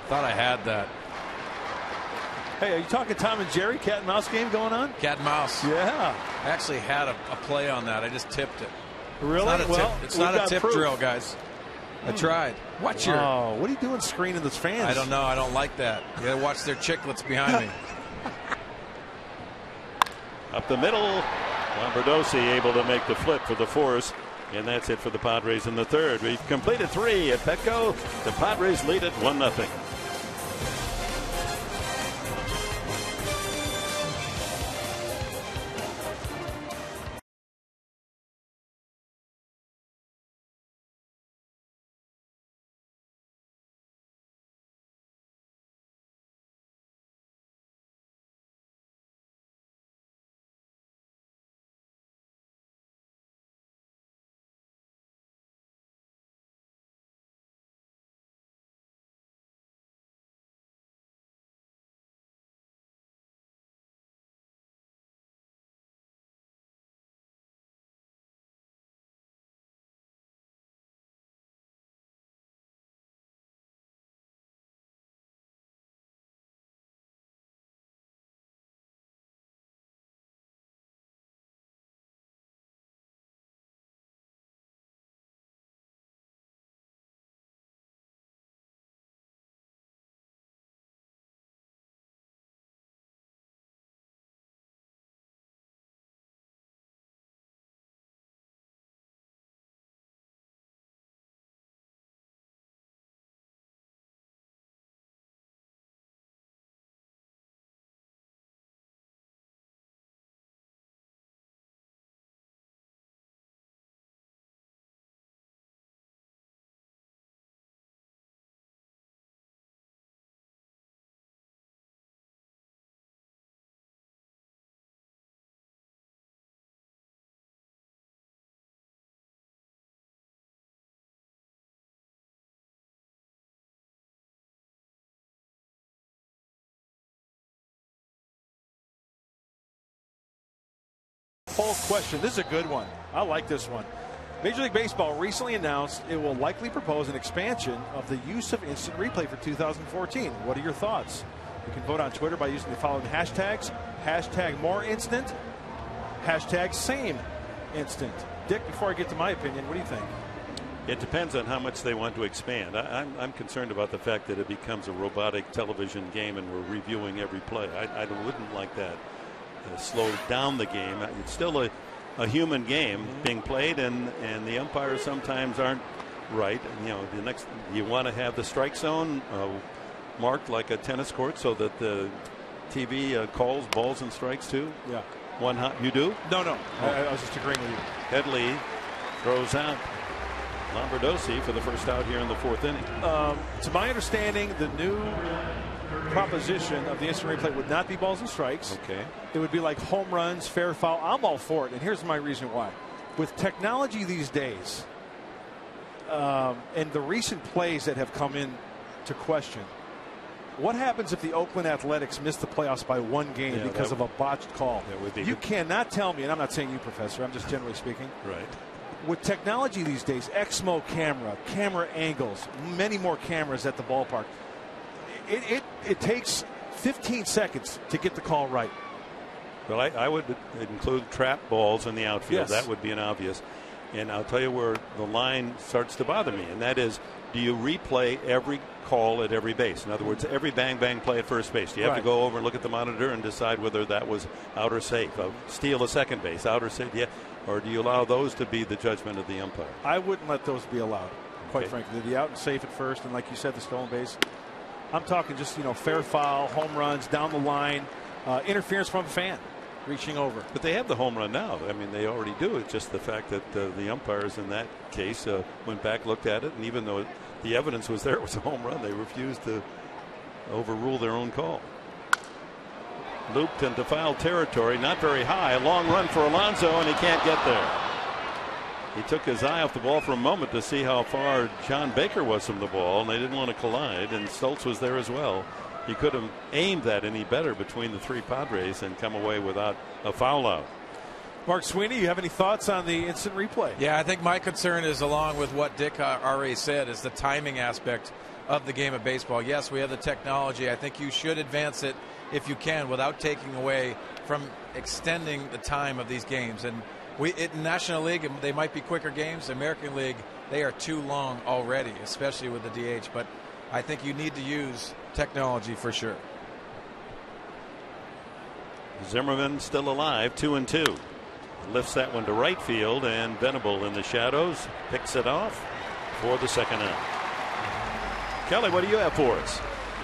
Thought I had that. Hey, are you talking Tom and Jerry cat and mouse game going on? Cat and mouse. Yeah. I actually had a play on that. I just tipped it. Really? It's not a tip drill, guys. I tried. Watch your. Oh, what are you doing screening those fans? I don't know. I don't like that. You gotta watch their chicklets behind me. Up the middle. Lombardozzi able to make the flip for the force, and that's it for the Padres in the 3rd. We've completed 3 at Petco. The Padres lead it 1-0. Poll question. This is a good one. I like this one. Major League Baseball recently announced it will likely propose an expansion of the use of instant replay for 2014. What are your thoughts? You can vote on Twitter by using the following hashtags. Hashtag more instant. Hashtag same instant. Dick, before I get to my opinion, what do you think? It depends on how much they want to expand. I'm concerned about the fact that it becomes a robotic television game and we're reviewing every play. I wouldn't like that. Slow down the game. It's still a human game being played, and the umpires sometimes aren't right. And, you know, you want to have the strike zone marked like a tennis court so that the TV calls balls and strikes too. Yeah. One hot. You do? No. I was just agreeing with you. Headley throws out Lombardozzi for the first out here in the 4th inning. To my understanding, the new proposition of the instant replay would not be balls and strikes. Okay. It would be like home runs, fair foul. I'm all for it, and here's my reason why. With technology these days, and the recent plays that have come in to question, what happens if the Oakland Athletics miss the playoffs by 1 game because of a botched call? That would be you cannot tell me, and I'm not saying you, Professor, I'm just generally speaking. Right. With technology these days, XMO camera angles, many more cameras at the ballpark. It takes 15 seconds to get the call right. Well, I would include trap balls in the outfield. Yes. That would be an obvious. And I'll tell you where the line starts to bother me, and that is, do you replay every call at every base? In other words, every bang bang play at first base. Do you have to go over and look at the monitor and decide whether that was out or safe? Steal a second base, out or safe? Yeah. Or do you allow those to be the judgment of the umpire? I wouldn't let those be allowed, quite frankly. The out and safe at first, and like you said, the stolen base. I'm talking just, fair foul, home runs, down the line, interference from a fan reaching over. But they have the home run now. I mean, they already do. It's just the fact that the umpires in that case went back, looked at it, and even though the evidence was there, it was a home run, they refused to overrule their own call. Looped into foul territory, not very high. A long run for Alonso, and he can't get there. He took his eye off the ball for a moment to see how far John Baker was from the ball, and they didn't want to collide, and Stoltz was there as well. He could have aimed that any better between the three Padres and come away without a foul out. Mark Sweeney, you have any thoughts on the instant replay? Yeah, I think my concern is, along with what Dick already said, is the timing aspect of the game of baseball. Yes, we have the technology. I think you should advance it if you can without taking away from extending the time of these games. And in National League, they might be quicker games. American League, they are too long already, especially with the DH. But I think you need to use technology for sure. Zimmerman still alive, 2-2. Lifts that one to right field, and Venable in the shadows picks it off for the second out. Kelly, what do you have for us?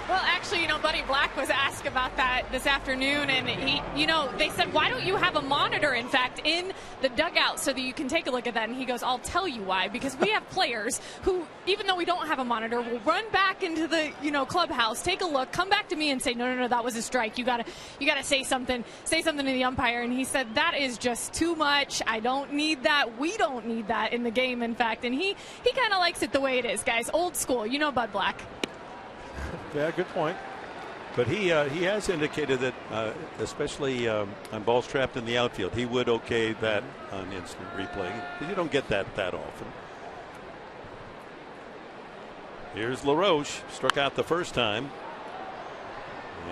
Well, actually, Buddy Black was asked about that this afternoon, and they said, why don't you have a monitor, in fact, in the dugout so that you can take a look at that? And he goes, I'll tell you why, because we have players who, even though we don't have a monitor, will run back into the, clubhouse, take a look, come back to me and say, no, that was a strike. You gotta say something to the umpire. And he said, that is just too much. I don't need that. We don't need that in the game, in fact. And he kind of likes it the way it is, guys. Old school, Bud Black. Yeah, good point. But he has indicated that, especially on balls trapped in the outfield, he would okay that on instant replay. You don't get that often. Here's LaRoche, struck out the first time,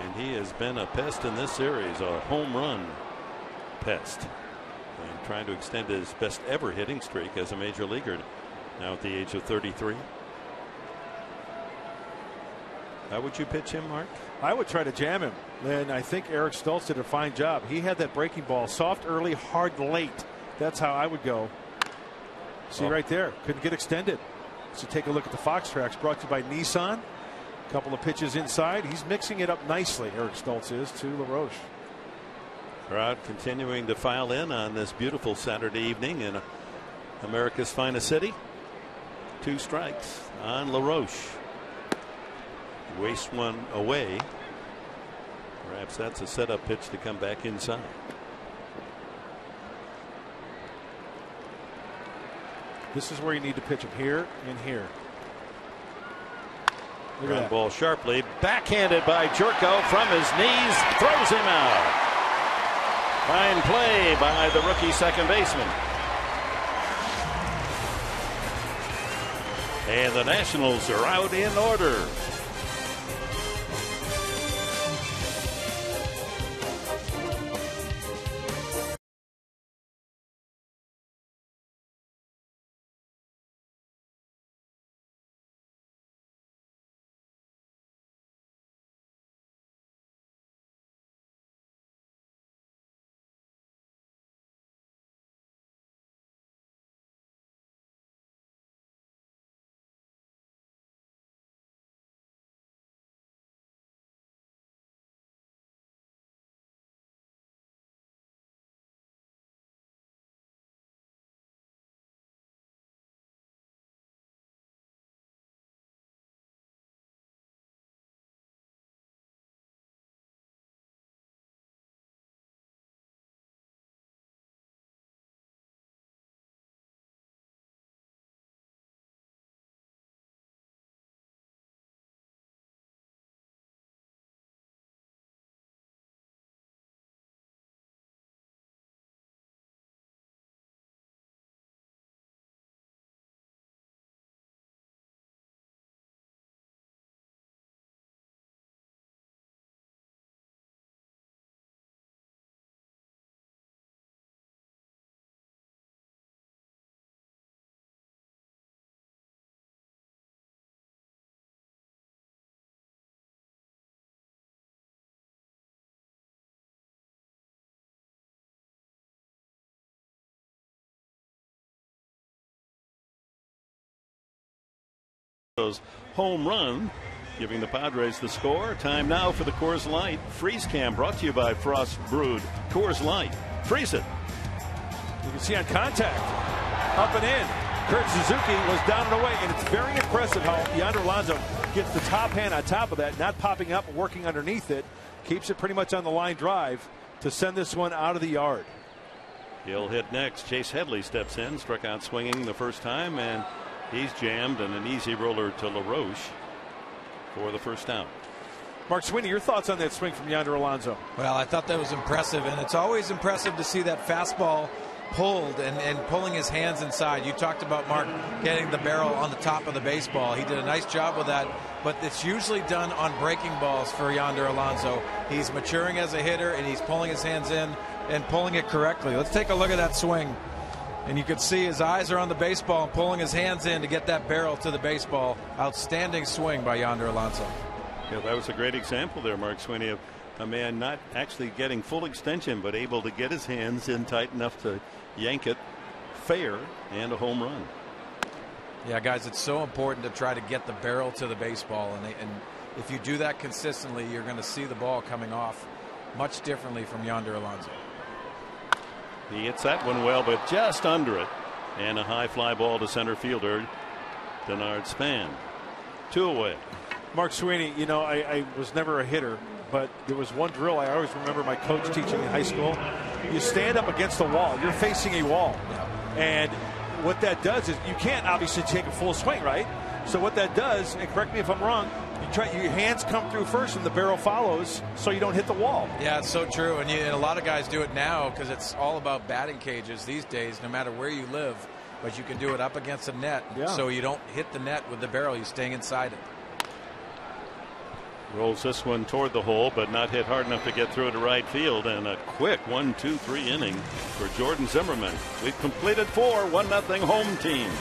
and he has been a pest in this series, a home run pest, and trying to extend his best ever hitting streak as a major leaguer now at the age of 33. How would you pitch him, Mark? I would try to jam him. And I think Eric Stoltz did a fine job. He had that breaking ball, soft early, hard late. That's how I would go. See right there, couldn't get extended. So take a look at the Fox Tracks, brought to you by Nissan. A couple of pitches inside. He's mixing it up nicely, Eric Stoltz is, to LaRoche. Crowd continuing to file in on this beautiful Saturday evening in America's finest city. 2 strikes on LaRoche. Waste one away. Perhaps that's a setup pitch to come back inside. This is where you need to pitch him, here and here. Ground ball sharply, backhanded by Jerko from his knees, throws him out. Fine play by the rookie second baseman. And the Nationals are out in order. home run, giving the Padres the score. Time now for the Coors Light Freeze Cam, brought to you by Frost Brewed Coors Light. Freeze it. You can see on contact, up and in. Kurt Suzuki was down and away, and it's very impressive how Yonder Alonso gets the top hand on top of that, not popping up, working underneath it, keeps it pretty much on the line drive to send this one out of the yard. He'll hit next. Chase Headley steps in, struck out swinging the first time, and he's jammed, and an easy roller to LaRoche for the first down. Mark Sweeney, your thoughts on that swing from Yonder Alonso? Well, I thought that was impressive, and it's always impressive to see that fastball pulled and pulling his hands inside. You talked about, Mark, getting the barrel on the top of the baseball. He did a nice job with that, but it's usually done on breaking balls for Yonder Alonso. He's maturing as a hitter, and he's pulling his hands in and pulling it correctly. Let's take a look at that swing. And you can see his eyes are on the baseball and pulling his hands in to get that barrel to the baseball. Outstanding swing by Yonder Alonso. Yeah, that was a great example there, Mark Sweeney, of a man not actually getting full extension, but able to get his hands in tight enough to yank it fair, and a home run. Yeah, guys, it's so important to try to get the barrel to the baseball, and if you do that consistently, you're going to see the ball coming off much differently from Yonder Alonso. He hits that one well, but just under it, and a high fly ball to center fielder Denard Span. 2 away. Mark Sweeney, you know, I was never a hitter, but there was one drill I always remember my coach teaching in high school. You stand up against a wall. You're facing a wall. And what that does is you can't obviously take a full swing, right? So what that does, and correct me if I'm wrong, your hands come through first and the barrel follows so you don't hit the wall. Yeah, it's so true. And a lot of guys do it now because it's all about batting cages these days, no matter where you live. But you can do it up against the net so you don't hit the net with the barrel. You're staying inside it. Rolls this one toward the hole, but not hit hard enough to get through to right field. And a quick 1-2-3 inning for Jordan Zimmerman. We've completed 4, 1-0 home team.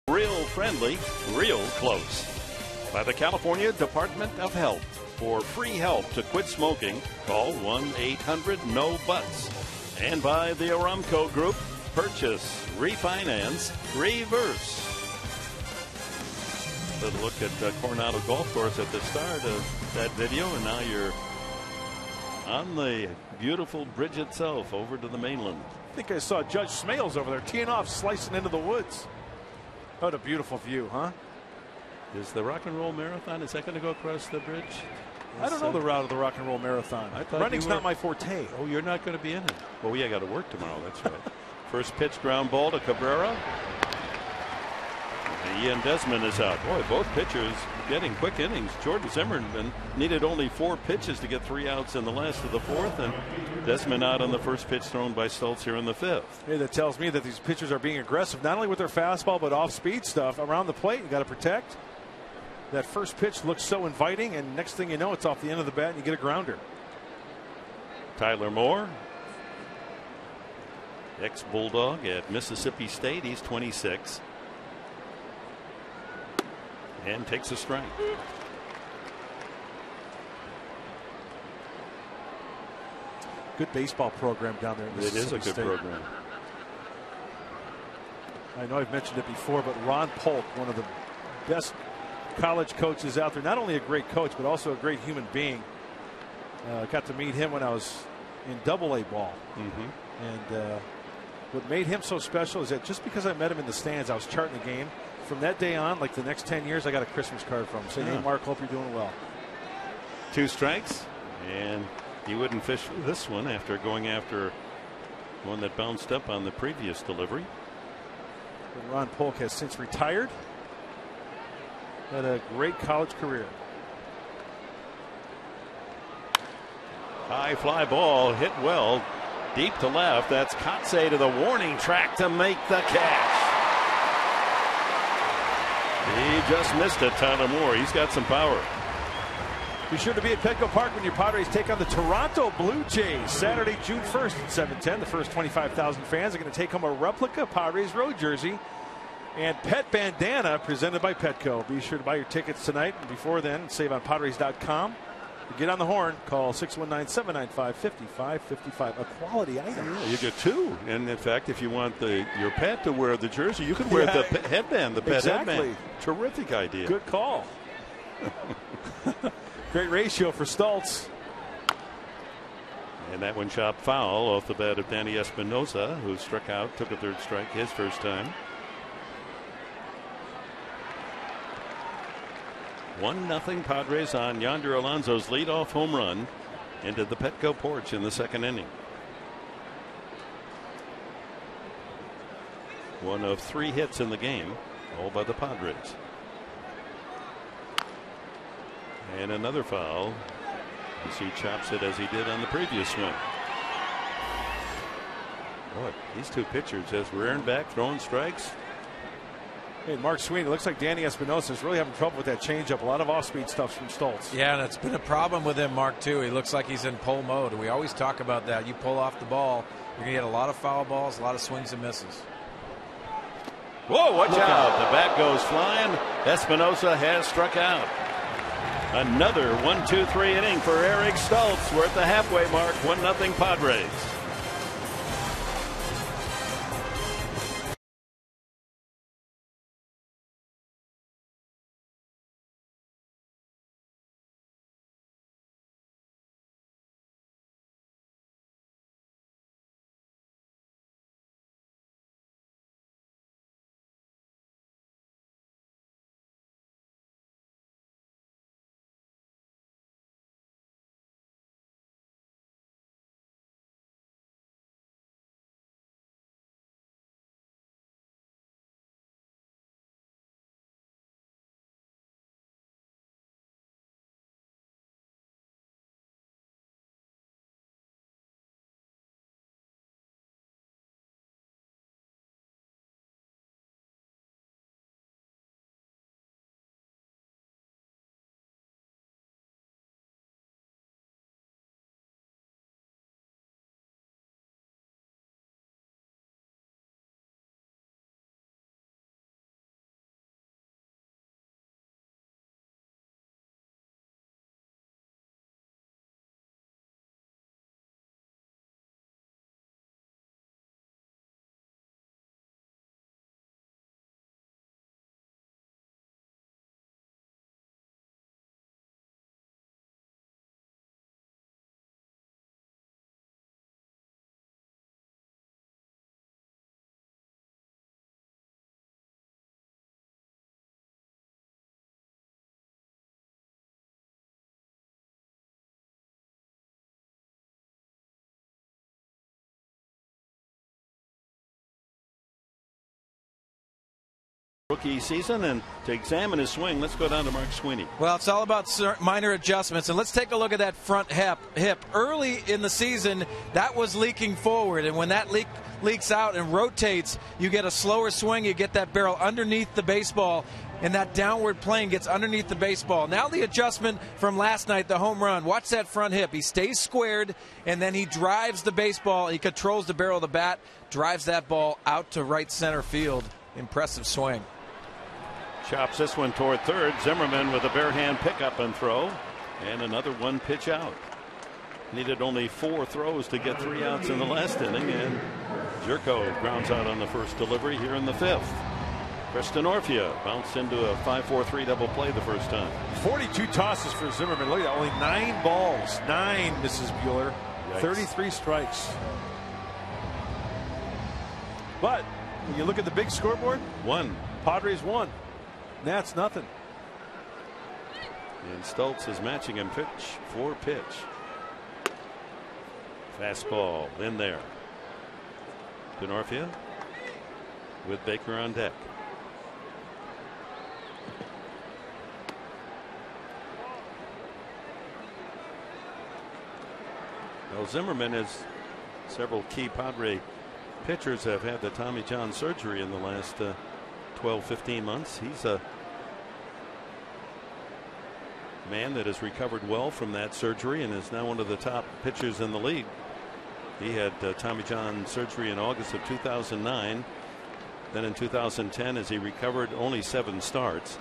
Real friendly, real close. By the California Department of Health. For free help to quit smoking, call 1-800-NO-BUTTS. And by the Aramco Group, purchase, refinance, reverse. Let's look at Coronado Golf Course at the start of that video, and now you're on the beautiful bridge itself over to the mainland. I think I saw Judge Smales over there teeing off, slicing into the woods. What a beautiful view, huh? Is the Rock and Roll Marathon, is that going to go across the bridge? I don't know the route of the Rock and Roll Marathon. Running's not my forte. Oh, you're not going to be in it. Well, yeah, I got to work tomorrow. That's right. First pitch, ground ball to Cabrera. And Ian Desmond is out. Boy, both pitchers getting quick innings. Jordan Zimmerman needed only 4 pitches to get 3 outs in the last of the 4th, and Desmond out on the first pitch thrown by Stultz here in the 5th. Hey, that tells me that these pitchers are being aggressive, not only with their fastball, but off-speed stuff around the plate. You got to protect. That first pitch looks so inviting, and next thing you know, it's off the end of the bat and you get a grounder. Tyler Moore, ex-Bulldog at Mississippi State. He's 26 and takes a strike. Good baseball program down there in It is a good State. program. I know I've mentioned it before, but Ron Polk, one of the best college coaches out there, not only a great coach, but also a great human being. Got to meet him when I was in AA ball. And what made him so special is that just because I met him in the stands, I was charting the game. From that day on, like the next 10 years, I got a Christmas card from him saying, "Hey, Mark, hope you're doing well." 2 strikes, and he wouldn't fish for this one after going after one that bounced up on the previous delivery. And Ron Polk has since retired. Had a great college career. High fly ball hit well deep to left. That's Kotze to the warning track to make the catch. He just missed it, Tyler Moore. He's got some power. Be sure to be at Petco Park when your Padres take on the Toronto Blue Jays Saturday, June 1st at 7:10. The first 25,000 fans are going to take home a replica Padres road jersey and pet bandana presented by Petco. Be sure to buy your tickets tonight, and before then, save on Padres.com. To get on the horn, call 619-795-5555. A quality item. Yeah, you get 2. And in fact, if you want your pet to wear the jersey, you can wear the headband, the pet headband. Terrific idea. Good call. Great ratio for Stultz. And that one chopped foul off the bat of Danny Espinosa, who struck out, took a 3rd strike his first time. 1-0 Padres on Yonder Alonso's leadoff home run into the Petco porch in the 2nd inning. One of 3 hits in the game, all by the Padres. And another foul as he chops it as he did on the previous swing. Boy, these 2 pitchers, as rearing back, throwing strikes. Hey, Mark Sweeney, it looks like Danny Espinosa is really having trouble with that changeup. A lot of off-speed stuff from Stultz. Yeah, and it's been a problem with him, Mark, too. He looks like he's in pull mode. We always talk about that. You pull off the ball, you're going to get a lot of foul balls, a lot of swings and misses. Whoa, watch out. The bat goes flying. Espinosa has struck out. Another 1-2-3 inning for Eric Stultz. We're at the halfway mark. 1-0 Padres. rookie season, and to examine his swing, let's go down to Mark Sweeney. Well, it's all about minor adjustments, and let's take a look at that front hip. Early in the season, that was leaking forward, and when that leaks out and rotates, you get a slower swing, you get that barrel underneath the baseball, and that downward plane gets underneath the baseball. Now the adjustment from last night, the home run. Watch that front hip. He stays squared, and then he drives the baseball. He controls the barrel of the bat, drives that ball out to right center field. Impressive swing. Chops this one toward third. Zimmerman with a bare hand pickup and throw, and another one pitch out. Needed only 4 throws to get 3 outs in the last inning, and Jerko grounds out on the first delivery here in the 5th. Preston Orfia bounced into a 5-4-3 double play the first time. 42 tosses for Zimmerman. Look at that, only 9 balls. 9, Mrs. Bueller. Yikes. 33 strikes. But when you look at the big scoreboard, 1. Padres won. Nats nothing. And Stultz is matching him pitch for pitch. Fastball in there. Denorfia with Baker on deck. Well, Zimmerman, as several key Padre pitchers have had the Tommy John surgery in the last 12-15 months. He's a man that has recovered well from that surgery and is now one of the top pitchers in the league. He had Tommy John surgery in August of 2009. Then in 2010, as he recovered, only 7 starts.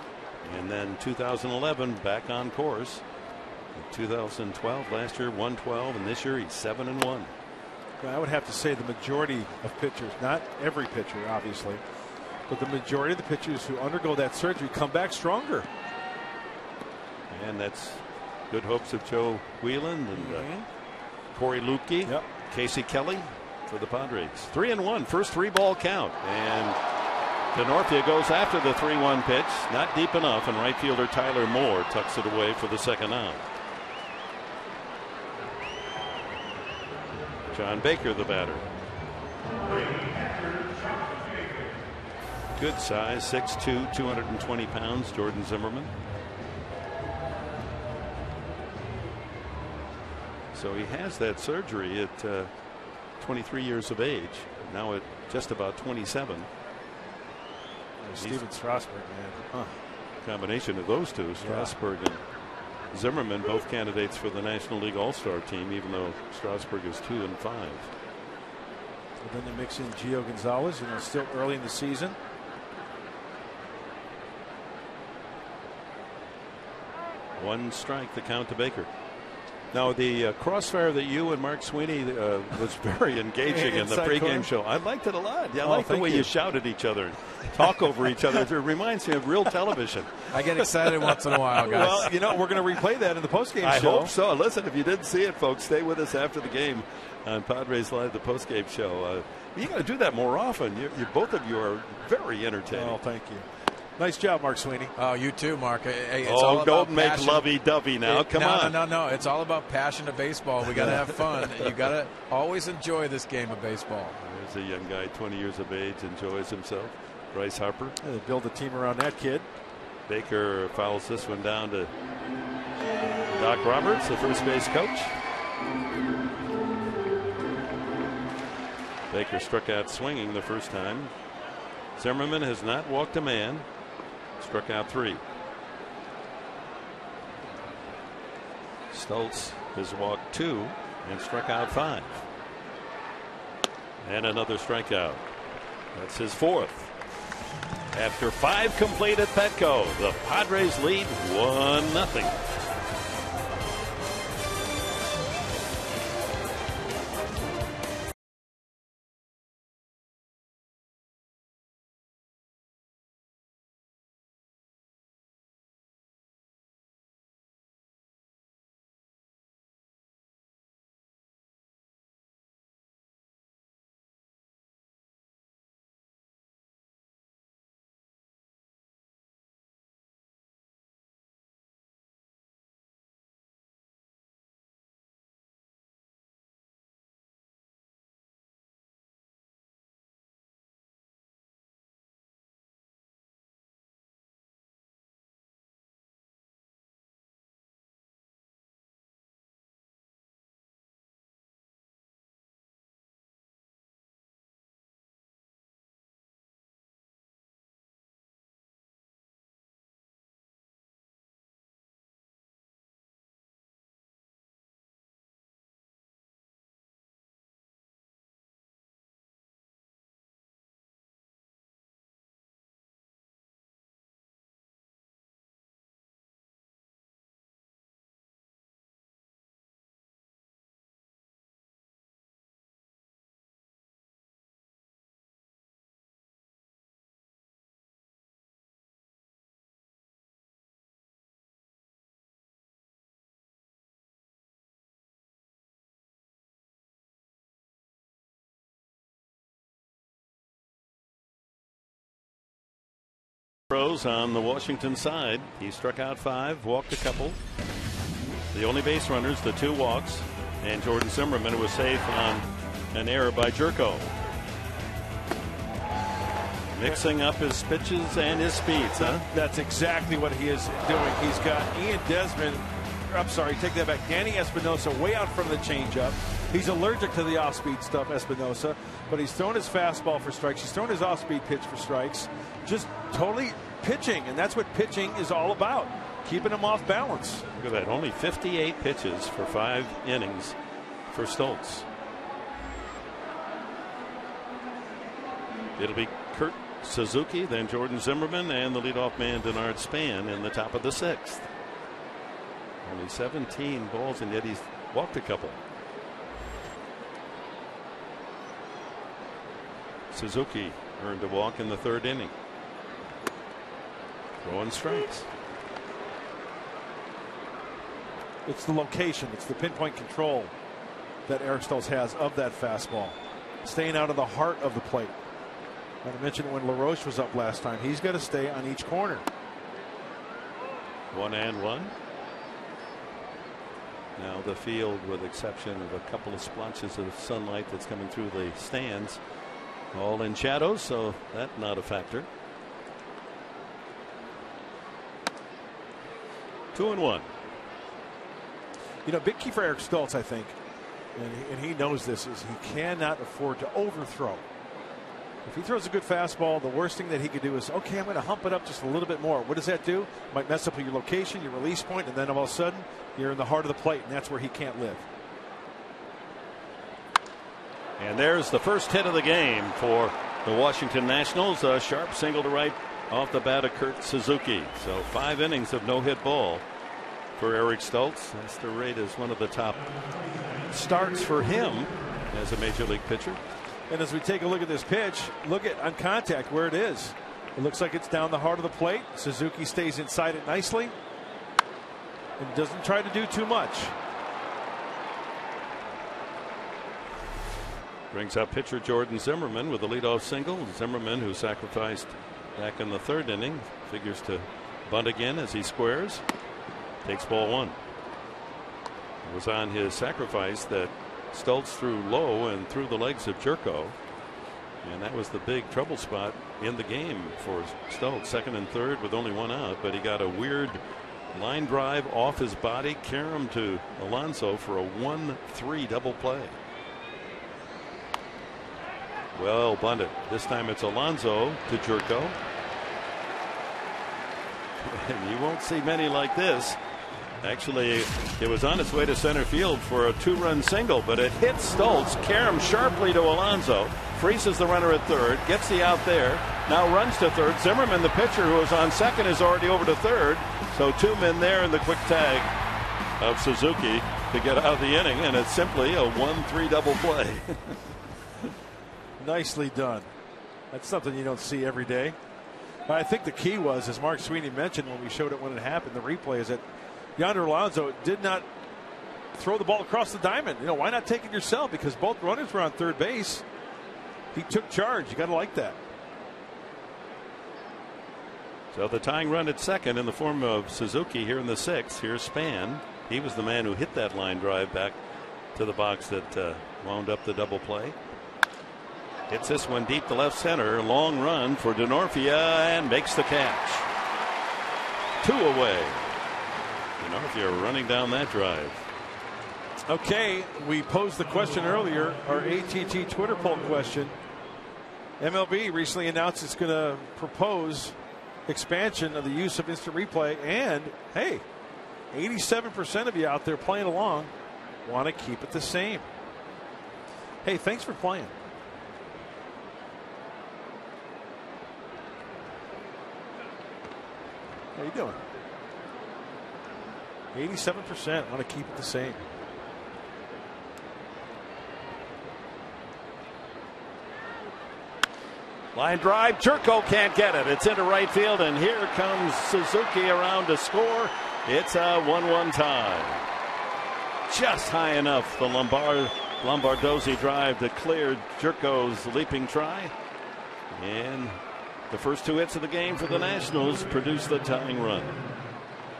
And then 2011, back on course. In 2012, last year 112, and this year he's 7-1. Well, I would have to say the majority of pitchers, not every pitcher obviously, but the majority of the pitchers who undergo that surgery come back stronger. And that's good hopes of Joe Wheeland and Corey Lukey, Casey Kelly for the Padres. 3-1, first 3-ball count, and Denorfia goes after the 3-1 pitch, not deep enough, and right fielder Tyler Moore tucks it away for the second out. John Baker, the batter. Good size, 6'2", 220 pounds, Jordan Zimmerman. So he has that surgery at 23 years of age, now at just about 27. Steven Strasburg, man. Huh. Combination of those two, Strasburg and Zimmerman, both candidates for the National League All-Star team, even though Strasburg is 2-5. And then they mix in Gio Gonzalez, still early in the season. One strike, the count to Baker. Now, the crossfire that you and Mark Sweeney was very engaging in the pregame show. I liked it a lot. I like the way you shout at each other, talk over each other. It reminds me of real television. I get excited once in a while, guys. Well, we're going to replay that in the postgame show. I hope so. Listen, if you didn't see it, folks, stay with us after the game on Padres Live, the postgame show. You got to do that more often. You both of you are very entertaining. Oh, thank you. Nice job, Mark Sweeney. Oh, you too, Mark. It's all about don't make passion. lovey-dovey now. Come on. No. It's all about passion of baseball. We got to have fun. You got to always enjoy this game of baseball. There's a young guy, 20 years of age, enjoys himself. Bryce Harper. They build a team around that kid. Baker fouls this one down to Doc Roberts, the first base coach. Baker struck out swinging the first time. Zimmerman has not walked a man. Struck out 3. Stultz has walked 2 and struck out 5. And another strikeout. That's his 4th. After 5 complete at Petco, the Padres lead 1-0. Throws on the Washington side. He struck out 5, walked a couple. The only base runners, the 2 walks, and Jordan Zimmerman was safe on an error by Jerko. Mixing up his pitches and his speeds, huh? That's exactly what he is doing. He's got Danny Espinosa way out from the changeup. He's allergic to the off-speed stuff, Espinosa, but he's thrown his fastball for strikes. He's thrown his off-speed pitch for strikes. Just totally pitching, and that's what pitching is all about, keeping him off balance. Look at that, only 58 pitches for 5 innings for Stoltz. It'll be Kurt Suzuki, then Jordan Zimmerman, and the leadoff man Denard Span in the top of the 6th. Only 17 balls, and yet he's walked a couple. Suzuki earned a walk in the 3rd inning. Throwing strikes. It's the location, it's the pinpoint control that Eric Stoltz has of that fastball. Staying out of the heart of the plate. I mentioned when LaRoche was up last time, he's got to stay on each corner. 1-1. Now the field, with exception of a couple of splotches of sunlight that's coming through the stands, all in shadows, so that's not a factor. 2-1. You know, big key for Eric Stoltz, I think, and he knows this, is he cannot afford to overthrow. If he throws a good fastball, the worst thing that he could do is, okay, I'm going to hump it up just a little bit more. What does that do? It might mess up your location, your release point, and then all of a sudden you're in the heart of the plate, and that's where he can't live. And there's the first hit of the game for the Washington Nationals. A sharp single to right off the bat of Kurt Suzuki. So 5 innings of no-hit ball for Eric Stoltz. That's the rate as one of the top starts for him as a major league pitcher. And as we take a look at this pitch, look at on contact where it is. It looks like it's down the heart of the plate. Suzuki stays inside it nicely and doesn't try to do too much. Brings up pitcher Jordan Zimmerman with a leadoff single. Zimmerman, who sacrificed back in the 3rd inning, figures to bunt again as he squares. Takes ball 1. It was on his sacrifice that Stoltz threw low and through the legs of Jerko, and that was the big trouble spot in the game for Stoltz. 2nd and 3rd with only 1 out, but he got a weird line drive off his body, carry him to Alonso for a 1-3 double play. Well bunted. This time it's Alonso to Jerko. And you won't see many like this. Actually, it was on its way to center field for a 2-run single, but it hits Stoltz. Karam sharply to Alonso. Freezes the runner at 3rd. Gets the out there. Now runs to 3rd. Zimmerman, the pitcher who was on 2nd, is already over to 3rd. So 2 men there in the quick tag of Suzuki to get out of the inning. And it's simply a 1-3 double play. Nicely done. That's something you don't see every day. I think the key was, as Mark Sweeney mentioned when we showed it when it happened, the replay, is that Yonder Alonso did not throw the ball across the diamond. You know, why not take it yourself? Because both runners were on 3rd base. He took charge. You got to like that. So the tying run at 2nd in the form of Suzuki here in the 6th. Here's Span. He was the man who hit that line drive back to the box that wound up the double play. Hits this one deep to left center. Long run for Denorfia, and makes the catch. 2 away. You know, if you're running down that drive. Okay, we posed the question earlier, our ATT Twitter poll question. MLB recently announced it's going to propose expansion of the use of instant replay, and hey, 87% of you out there playing along want to keep it the same. Hey, thanks for playing. How you doing? 87% want to keep it the same. Line drive. Jerko can't get it. It's into right field, and here comes Suzuki around to score. It's a 1-1 tie. Just high enough. The Lombardozzi drive to clear Jerko's leaping try. And The first 2 hits of the game for the Nationals produced the tying run.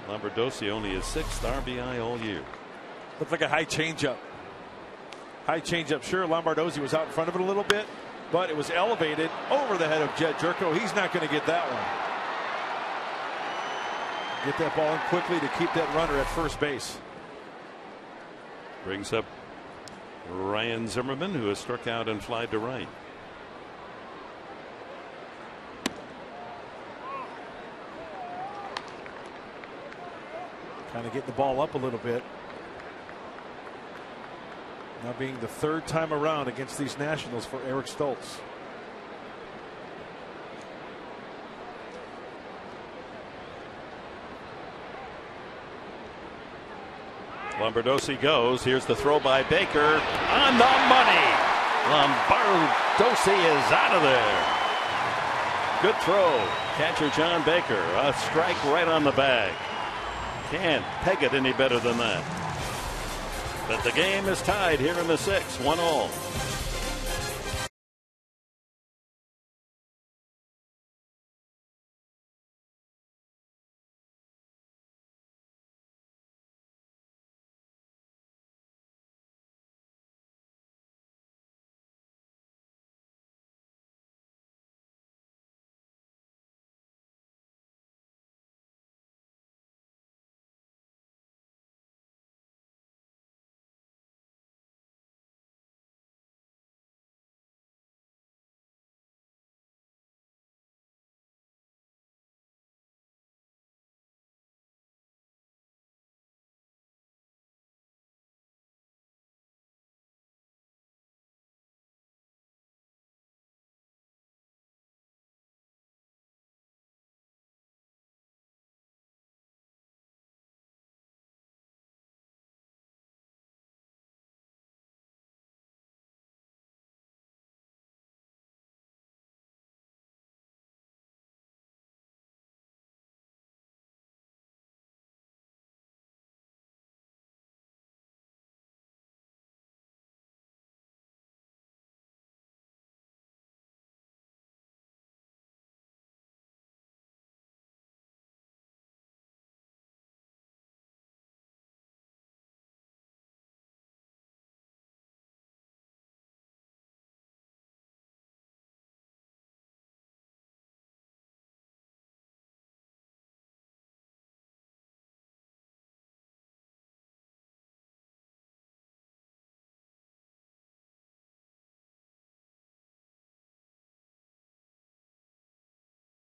Lombardozzi only his 6th RBI all year. Looked like a high changeup. High changeup. Sure, Lombardozzi was out in front of it a little bit, but it was elevated over the head of Jed Jerko. He's not going to get that one. Get that ball in quickly to keep that runner at first base. Brings up Ryan Zimmerman, who has struck out and flied to right. Kind of getting the ball up a little bit. Now being the 3rd time around against these Nationals for Eric Stoltz. Lombardozzi goes. Here's the throw by Baker. On the money. Lombardozzi is out of there. Good throw. Catcher John Baker. A strike right on the bag. Can't peg it any better than that. But the game is tied here in the 6th, 1-all.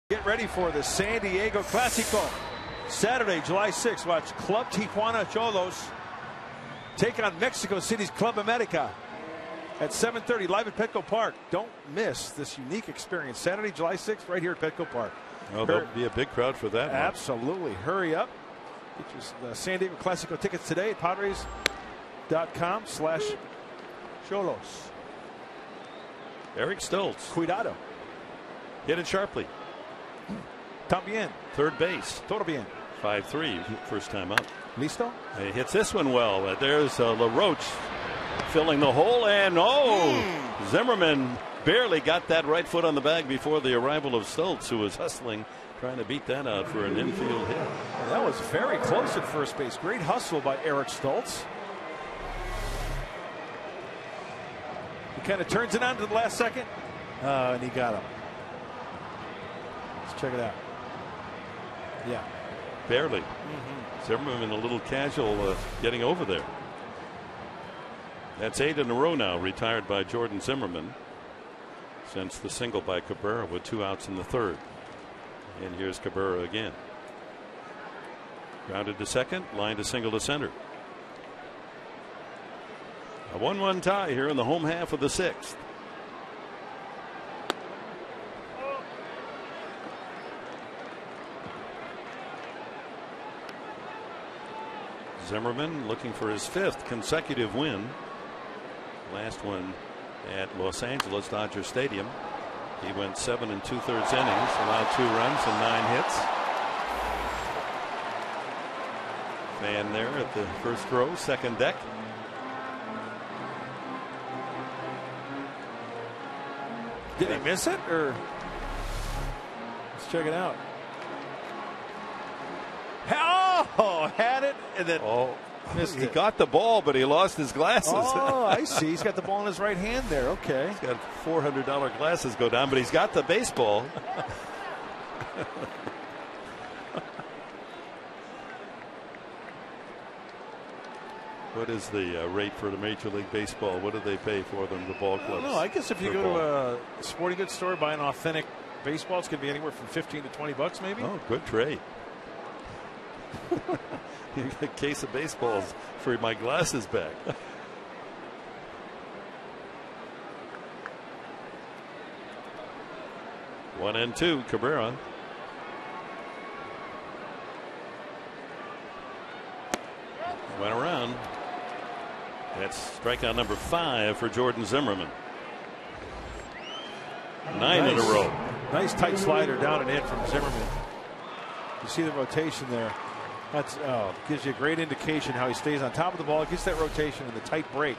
Get ready for the San Diego Clásico. Saturday, July 6th. Watch Club Tijuana Cholos take on Mexico City's Club America at 7:30 live at Petco Park. Don't miss this unique experience. Saturday, July 6th, right here at Petco Park. Oh, there'll be a big crowd for that. Absolutely. Hurry up. Get your San Diego Clásico tickets today at Padres.com/Cholos. Eric Stoltz. Cuidado. Hit it sharply. También. Third base. Todo bien. 5-3. First time up. Listo. He hits this one well. There's LaRoche filling the hole. And Zimmerman barely got that right foot on the bag before the arrival of Stoltz, who was hustling, trying to beat that out for an infield hit. Well, that was very close at first base. Great hustle by Eric Stoltz. He kind of turns it on to the last second. And he got him. Let's check it out. Yeah. Barely. Zimmerman a little casual getting over there. That's 8 in a row now, retired by Jordan Zimmerman since the single by Cabrera with 2 outs in the 3rd. And here's Cabrera again. Grounded to second, line to single to center. A 1-1 tie here in the home half of the 6th. Zimmerman looking for his 5th consecutive win. Last one at Los Angeles Dodger Stadium. He went 7 2/3 innings, allowed 2 runs and 9 hits. Fan there at the first row, second deck. Did he miss it, or check it out. Oh, had it and then missed he it. got the ball, but he lost his glasses. Oh, I see. He's got the ball in his right hand there. Okay. He's got $400 glasses go down, but he's got the baseball. What is the rate for the Major League Baseball? What do they pay for them, the ball clubs? I guess if you go to a sporting goods store, buy an authentic baseball, it's going to be anywhere from $15 to $20 maybe. Oh, good trade. You get a case of baseballs for my glasses back. One and two, Cabrera. Went around. That's strikeout number 5 for Jordan Zimmerman. 9 in a row. Nice tight slider down and in from Zimmerman. You see the rotation there. That's gives you a great indication how he stays on top of the ball, gets that rotation and the tight break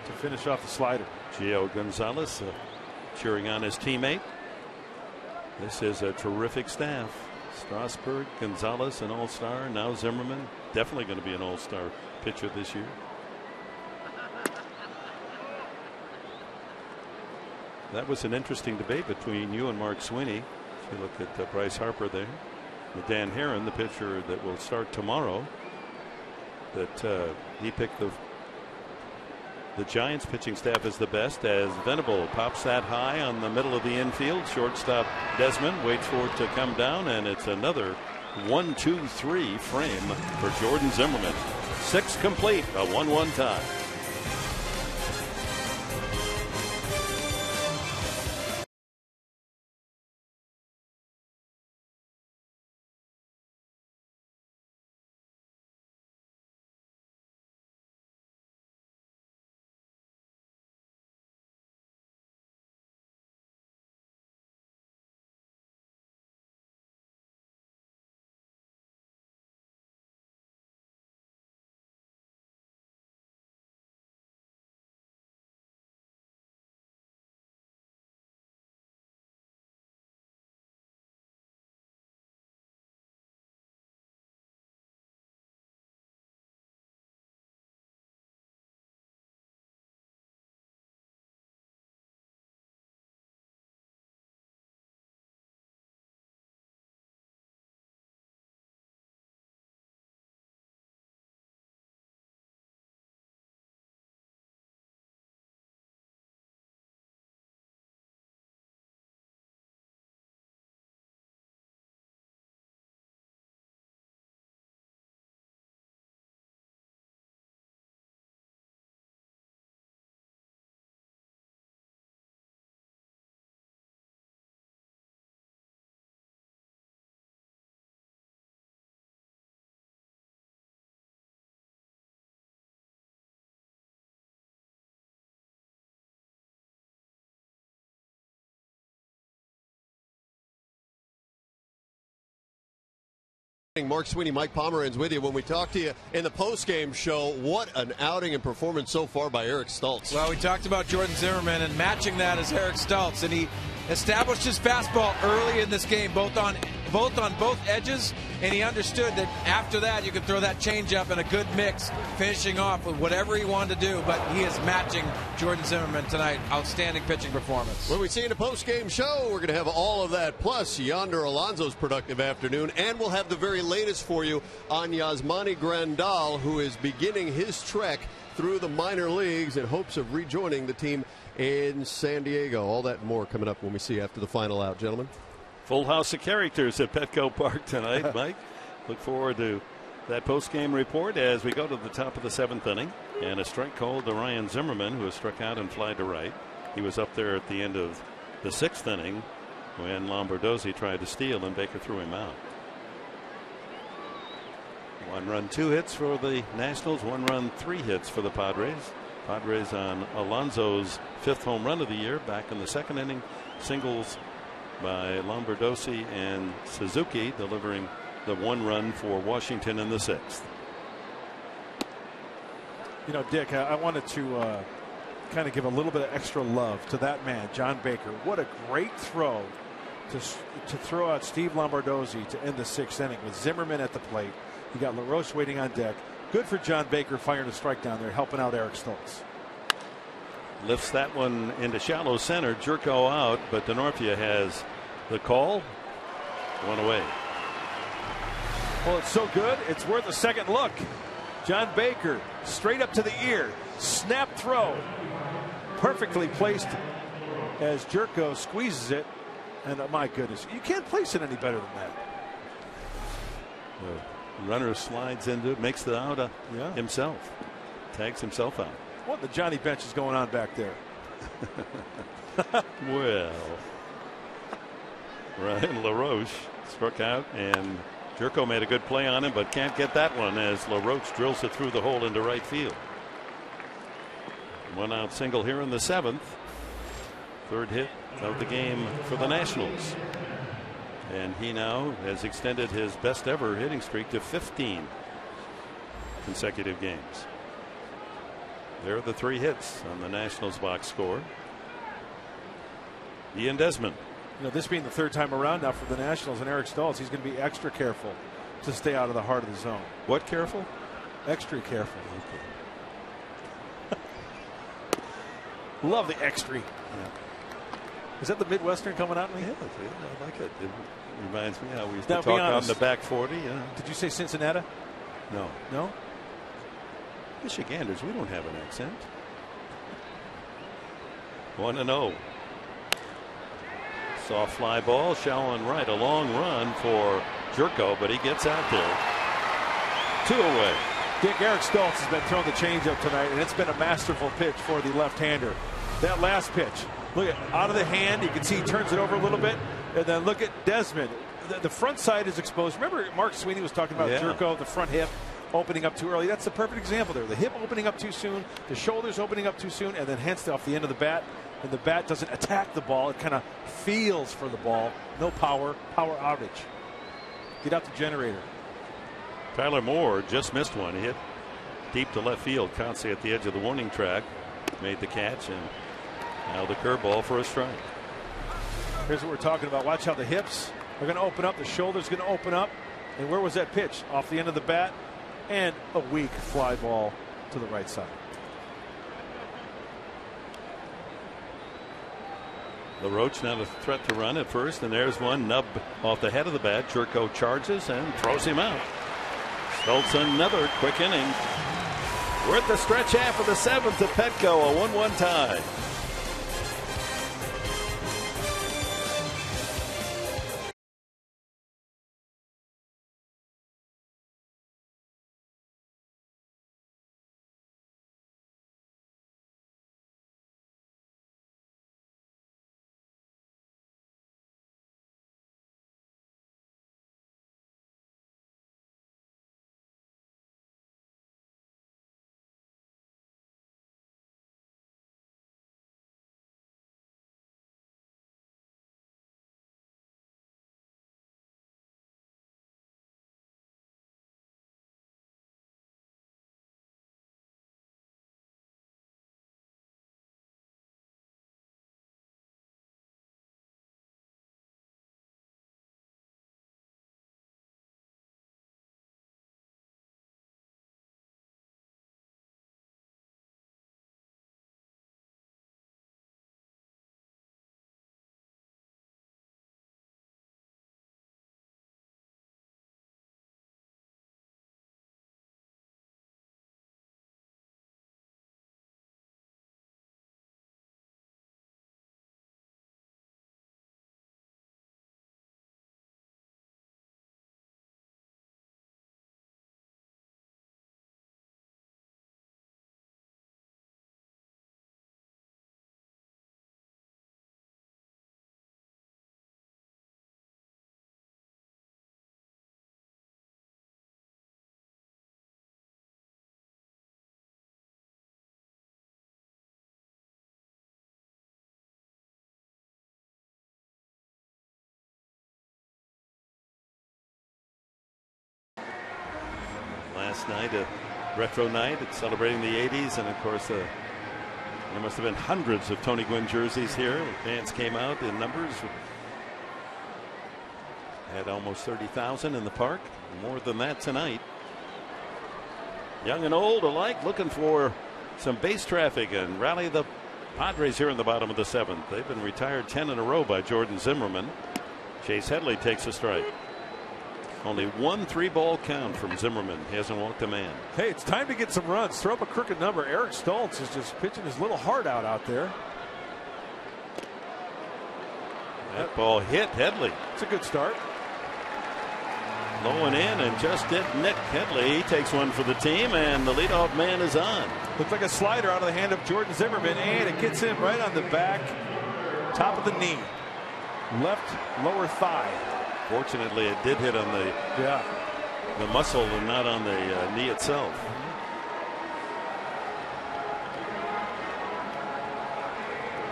to finish off the slider. Gio Gonzalez cheering on his teammate. This is a terrific staff. Strasburg, Gonzalez, an all-star. Now Zimmerman, definitely going to be an all-star pitcher this year. That was an interesting debate between you and Mark Sweeney. If you look at Bryce Harper there, and Dan Herron, the pitcher that will start tomorrow, that he picked the Giants pitching staff as the best, as Venable pops that high on the middle of the infield. Shortstop Desmond waits for it to come down, and it's another 1-2-3 frame for Jordan Zimmerman. 6 complete, a 1-1 tie. Mark Sweeney, Mike Pomeranz with you. When we talk to you in the postgame show, what an outing and performance so far by Eric Stultz. Well, we talked about Jordan Zimmerman, and matching that is Eric Stultz, and he established his fastball early in this game, both on both edges, and he understood that after that you could throw that changeup in a good mix, finishing off with whatever he wanted to do. But he is matching Jordan Zimmerman tonight. Outstanding pitching performance. When we see you in a post-game show, we're going to have all of that, plus Yonder Alonso's productive afternoon, and we'll have the very latest for you on Yasmani Grandal, who is beginning his trek through the minor leagues in hopes of rejoining the team in San Diego. All that and more coming up when we see you after the final out, gentlemen. Full house of characters at Petco Park tonight, Mike. Look forward to that post-game report as we go to the top of the 7th inning. And a strike called to Ryan Zimmerman, who has struck out and fly to right. He was up there at the end of the 6th inning when Lombardozzi tried to steal and Baker threw him out. 1 run, 2 hits for the Nationals, 1 run, 3 hits for the Padres. Padres on Alonso's 5th home run of the year back in the 2nd inning. Singles by Lombardozzi and Suzuki, delivering the 1 run for Washington in the 6th. You know, Dick, I wanted to kind of give a little bit of extra love to that man, John Baker. What a great throw to throw out Steve Lombardozzi to end the 6th inning with Zimmerman at the plate. You got LaRoche waiting on deck. Good for John Baker firing a strike down there, helping out Eric Stoltz. Lifts that one into shallow center. Jerko out, but Denorfia has the call. One away. Well, it's so good, it's worth a second look. John Baker straight up to the ear. Snap throw. Perfectly placed as Jerko squeezes it. And my goodness, you can't place it any better than that. The runner slides into it, makes the out himself. Tags himself out. What the Johnny Bench is going on back there? Well, Ryan LaRoche struck out, and Jerko made a good play on him, but can't get that one as LaRoche drills it through the hole into right field. One out single here in the 7th. 3rd hit of the game for the Nationals. And he now has extended his best ever hitting streak to 15 consecutive games. There are the 3 hits on the Nationals box score. Ian Desmond. You know, this being the 3rd time around now for the Nationals and Eric Stoltz, he's going to be extra careful to stay out of the heart of the zone. What careful? Extra careful. Okay. Love the extra. Yeah. Is that the Midwestern coming out? Yeah, I like it. It reminds me how we used Now, to talk honest, on the back 40. Yeah. Did you say Cincinnati? No. No? Michiganders, we don't have an accent. 1-0. Soft fly ball, shallow and right. A long run for Jerko, but he gets out there. 2 away. Dick, Eric Stoltz has been throwing the changeup tonight, and it's been a masterful pitch for the left-hander. That last pitch, look at out of the hand. You can see he turns it over a little bit, and then look at Desmond. The front side is exposed. Remember, Mark Sweeney was talking about Jerko, the front hip opening up too early. That's the perfect example there. The hip opening up too soon, the shoulders opening up too soon, and then hence off the end of the bat. And the bat doesn't attack the ball. It kind of feels for the ball. No power outage. Get out the generator. Tyler Moore just missed one. He hit deep to left field. Conce at the edge of the warning track made the catch, and now the curveball for a strike. Here's what we're talking about. Watch how the hips are going to open up. The shoulder's going to open up. And where was that pitch? Off the end of the bat. And a weak fly ball to the right side. LaRoche now a threat to run at first, and there's one nub off the head of the bat. Jerko charges and throws him out. Stoltz another quick inning. We're at the stretch half of the 7th at Petco, a 1-1 tie. Last night, a retro night, it's celebrating the 80s, and of course there must have been hundreds of Tony Gwynn jerseys here. Fans came out in numbers. Had almost 30,000 in the park. More than that tonight. Young and old alike looking for some base traffic and rally the Padres here in the bottom of the 7th. They've been retired 10 in a row by Jordan Zimmerman. Chase Headley takes a strike. Only 1 3-ball count from Zimmerman. He hasn't walked a man. Hey, it's time to get some runs. Throw up a crooked number. Eric Stoltz is just pitching his little heart out there. That ball hit Headley. It's a good start. Low and in, and just didn't nick Headley. He takes one for the team, and the leadoff man is on. Looked like a slider out of the hand of Jordan Zimmerman, and it gets him right on the back, top of the knee, left lower thigh. Fortunately, it did hit on the muscle and not on the knee itself.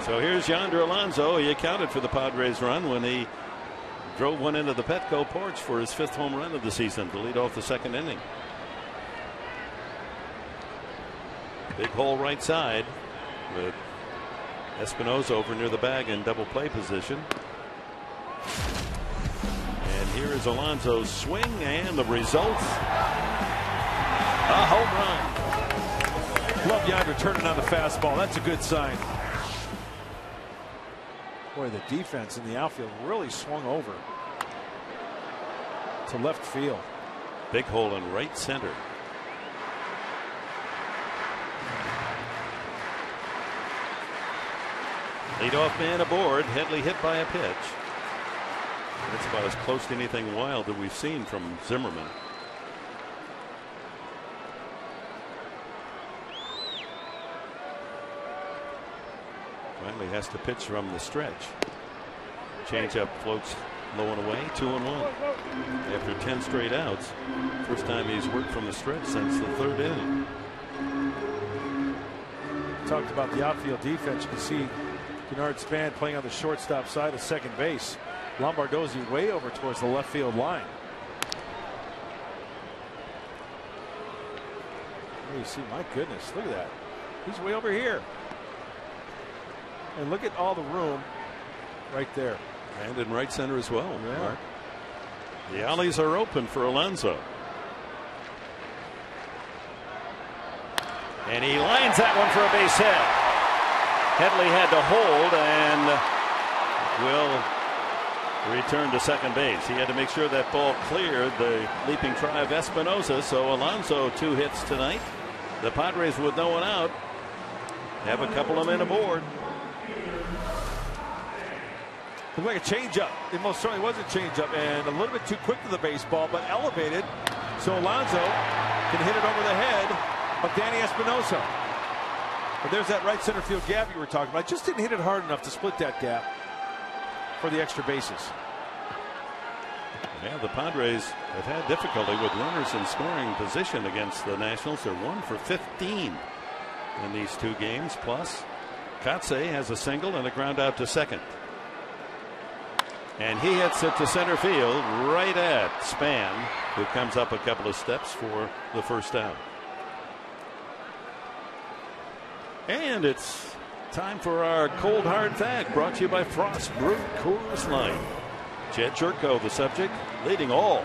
So here's Yonder Alonso. He accounted for the Padres run when he drove one into the Petco porch for his 5th home run of the season to lead off the 2nd inning. Big hole right side with Espinosa over near the bag in double play position. And here is Alonso's swing, and the results, a home run. Love Yonder turning on the fastball. That's a good sign. Boy, the defense in the outfield really swung over to left field. Big hole in right center. Leadoff man aboard. Headley hit by a pitch. That's about as close to anything wild that we've seen from Zimmerman. Finally has to pitch from the stretch. Changeup floats low and away. 2-1 after 10 straight outs. First time he's worked from the stretch since the 3rd inning. Talked about the outfield defense. You can see Kennard Span playing on the shortstop side of second base. Lombardozzi way over towards the left field line. Oh, you see, my goodness, look at that. He's way over here. And look at all the room right there. And in right center as well. Yeah. Mark. The alleys are open for Alonso. And he lines that one for a base hit. Headley had to hold and will return to second base. He had to make sure that ball cleared the leaping try of Espinosa. So Alonso 2 hits tonight. The Padres with no one out have a couple of men aboard. Looked like a changeup. It most certainly was a changeup, and a little bit too quick to the baseball, but elevated. So Alonso can hit it over the head of Danny Espinosa. But there's that right center field gap you were talking about. Just didn't hit it hard enough to split that gap for the extra bases. Yeah, the Padres have had difficulty with runners in scoring position against the Nationals. They're 1 for 15 in these 2 games. Plus, Katse has a single and a ground out to second. And he hits it to center field right at Span, who comes up a couple of steps for the first out. And it's time for our cold hard fact, brought to you by Frost Brewed Coors Light. Jed Jerko, the subject, leading all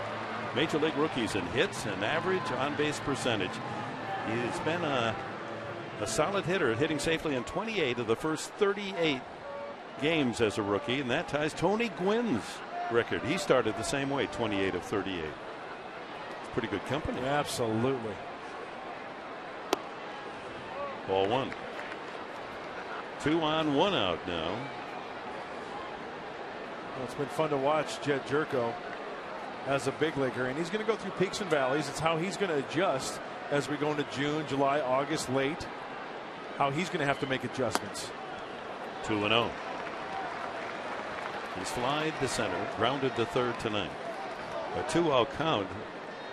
Major League rookies in hits and average on base percentage. He's been a solid hitter, hitting safely in 28 of the first 38 games as a rookie, and that ties Tony Gwynn's record. He started the same way, 28 of 38. It's pretty good company. Absolutely. Ball 1. 2 on, 1 out now. Well, it's been fun to watch Jed Jerko as a big leaguer, and he's going to go through peaks and valleys. It's how he's going to adjust as we go into June, July, August, late. How he's going to have to make adjustments. 2-0. He's flied to center, grounded to third tonight. A 2-out count.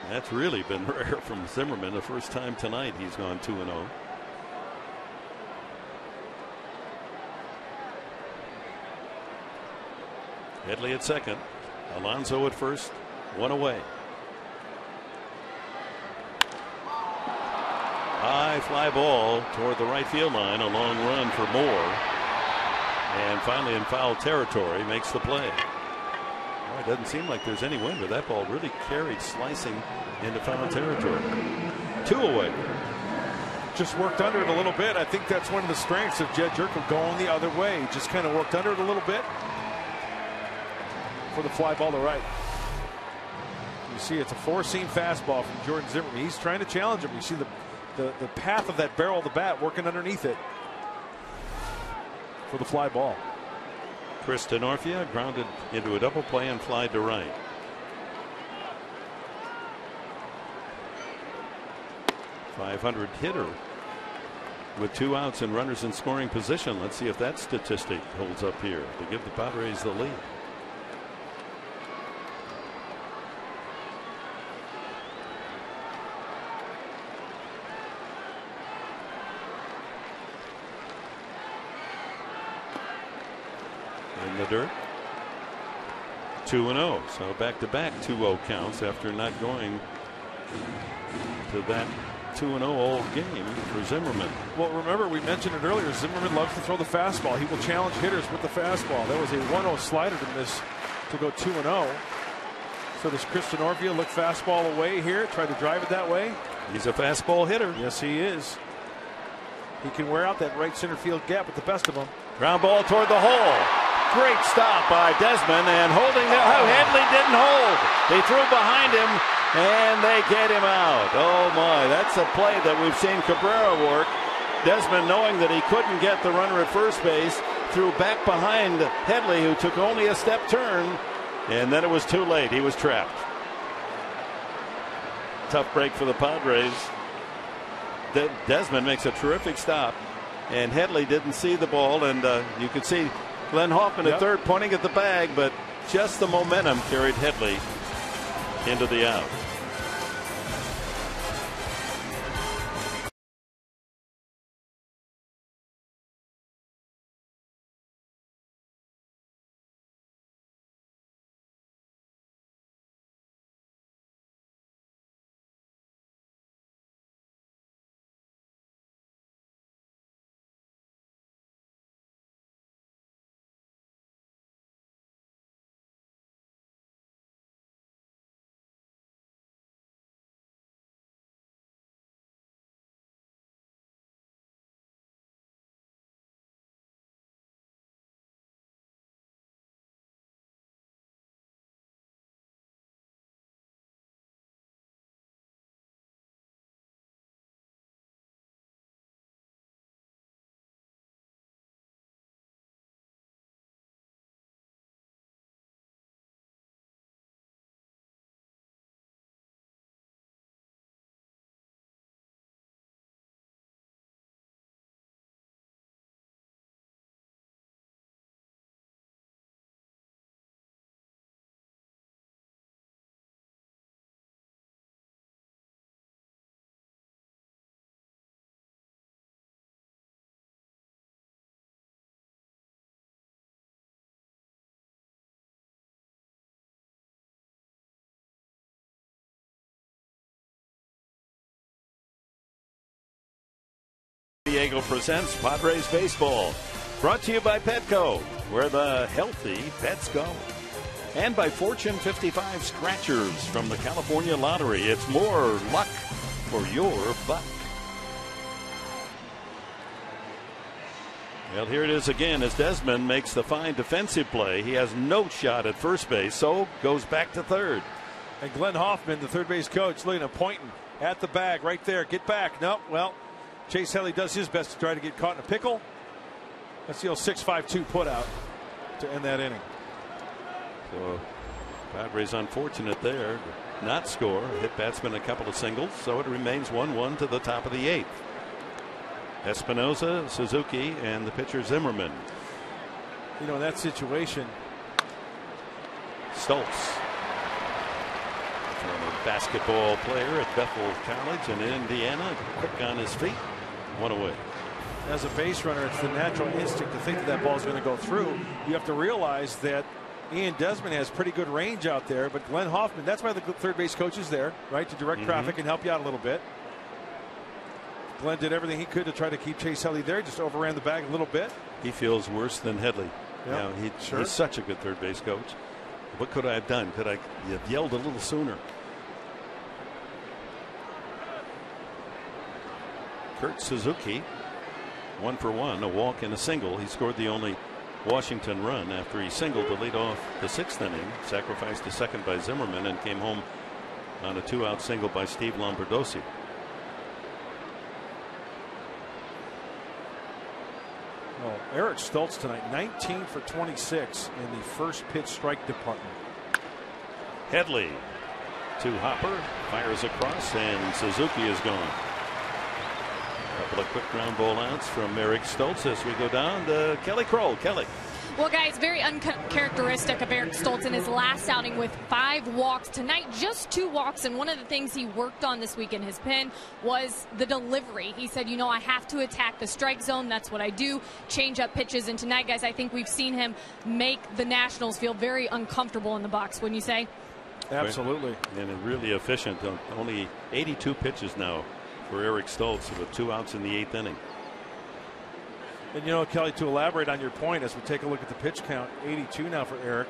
That's really been rare from Zimmerman. The first time tonight he's gone 2-0. Headley at second. Alonso at first. 1 away. High fly ball toward the right field line. A long run for Moore. And finally in foul territory makes the play. Well, it doesn't seem like there's any wind, but that ball really carried slicing into foul territory. 2 away. Just worked under it a little bit. I think that's one of the strengths of Jed Jerko, going the other way. Just kind of worked under it a little bit for the fly ball to right. You see it's a 4-seam fastball from Jordan Zimmerman. He's trying to challenge him. You see the path of that barrel of the bat working underneath it for the fly ball. Chris Denorfia grounded into a double play and flied to right. .500 hitter with 2 outs and runners in scoring position. Let's see if that statistic holds up here to give the Padres the lead. In the dirt. 2-0. So back-to-back 2-0 counts after not going to that 2-0 old game for Zimmerman. Well, remember, we mentioned it earlier. Zimmerman loves to throw the fastball. He will challenge hitters with the fastball. That was a 1-0 slider to miss to go 2-0. So does Chris Denorfia look fastball away here? Try to drive it that way? He's a fastball hitter. Yes, he is. He can wear out that right center field gap with the best of them. Ground ball toward the hole. Great stop by Desmond, and holding there. Oh, Headley didn't hold. They threw behind him, and they get him out. Oh, my. That's a play that we've seen Cabrera work. Desmond, knowing that he couldn't get the runner at first base, threw back behind Headley, who took only a step turn, and then it was too late. He was trapped. Tough break for the Padres. Desmond makes a terrific stop, and Headley didn't see the ball, and you could see Glenn Hoffman at third pointing at the bag, but just the momentum carried Headley into the out. Diego presents Padres Baseball. Brought to you by Petco, where the healthy pets go. And by Fortune 55 Scratchers from the California Lottery. It's more luck for your buck. Well, here it is again as Desmond makes the fine defensive play. He has no shot at first base, so goes back to third. And Glenn Hoffman, the third base coach, looking at pointing at the bag right there. Get back. No, well, Chase Headley does his best to try to get caught in a pickle. That's the old 6-5-2 put out to end that inning. So Padres unfortunate there. Not score. Hit batsman a couple of singles. So it remains 1-1 to the top of the 8th. Espinosa, Suzuki, and the pitcher Zimmerman. You know, in that situation, Stoltz, former basketball player at Bethel College in Indiana, quick on his feet. 1 away. As a base runner, it's the natural instinct to think that that ball is going to go through. You have to realize that Ian Desmond has pretty good range out there, but Glenn Hoffman, that's why the third base coach is there, right, to direct traffic and help you out a little bit. Glenn did everything he could to try to keep Chase Headley there, just overran the bag a little bit. He feels worse than Headley. Yep, He's such a good third base coach. What could I have done? Could I have yelled a little sooner? Kurt Suzuki, 1 for 1, a walk and a single. He scored the only Washington run after he singled to lead off the 6th inning, sacrificed a second by Zimmerman, and came home on a 2-out single by Steve Lombardozzi. Well, Eric Stoltz tonight, 19 for 26 in the first pitch strike department. Headley to Hopper, fires across, and Suzuki is gone. Couple of quick ground ball outs from Eric Stoltz as we go down to Kelly Kroll. Kelly. Well, guys, very uncharacteristic of Eric Stoltz in his last outing with 5 walks. Tonight, just 2 walks, and one of the things he worked on this week in his pen was the delivery. He said, you know, I have to attack the strike zone. That's what I do. Change up pitches. And tonight, guys, I think we've seen him make the Nationals feel very uncomfortable in the box, wouldn't you say? Absolutely. And really efficient. Only 82 pitches now for Eric Stoltz with 2 outs in the 8th inning. And you know, Kelly, to elaborate on your point, as we take a look at the pitch count, 82 now for Eric,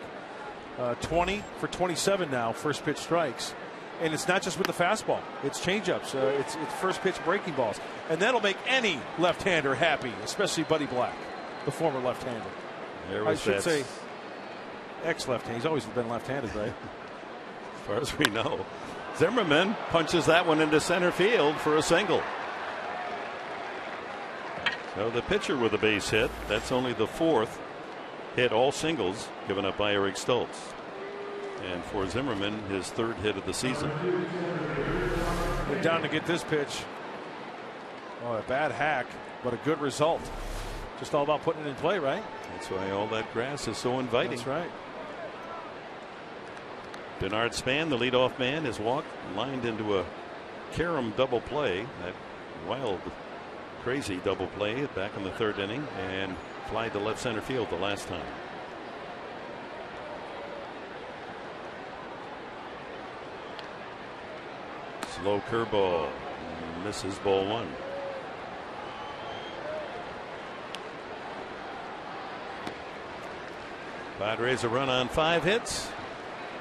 20 for 27 now, first pitch strikes. And it's not just with the fastball, it's changeups, it's first pitch breaking balls. And that'll make any left-hander happy, especially Buddy Black, the former left-hander. I should say ex-left-hander. He's always been left-handed, right? As far as we know. Zimmerman punches that one into center field for a single. So the pitcher with a base hit. That's only the 4th hit, all singles, given up by Eric Stoltz. And for Zimmerman, his 3rd hit of the season. We're down to get this pitch. Oh, a bad hack, but a good result. Just all about putting it in play, right? That's why all that grass is so inviting. That's right. Bernard Span, the leadoff man, is walked, lined into a carom double play. That wild, crazy double play back in the 3rd inning, and fly to left center field the last time. Slow curveball, misses ball 1. Padres a run on 5 hits.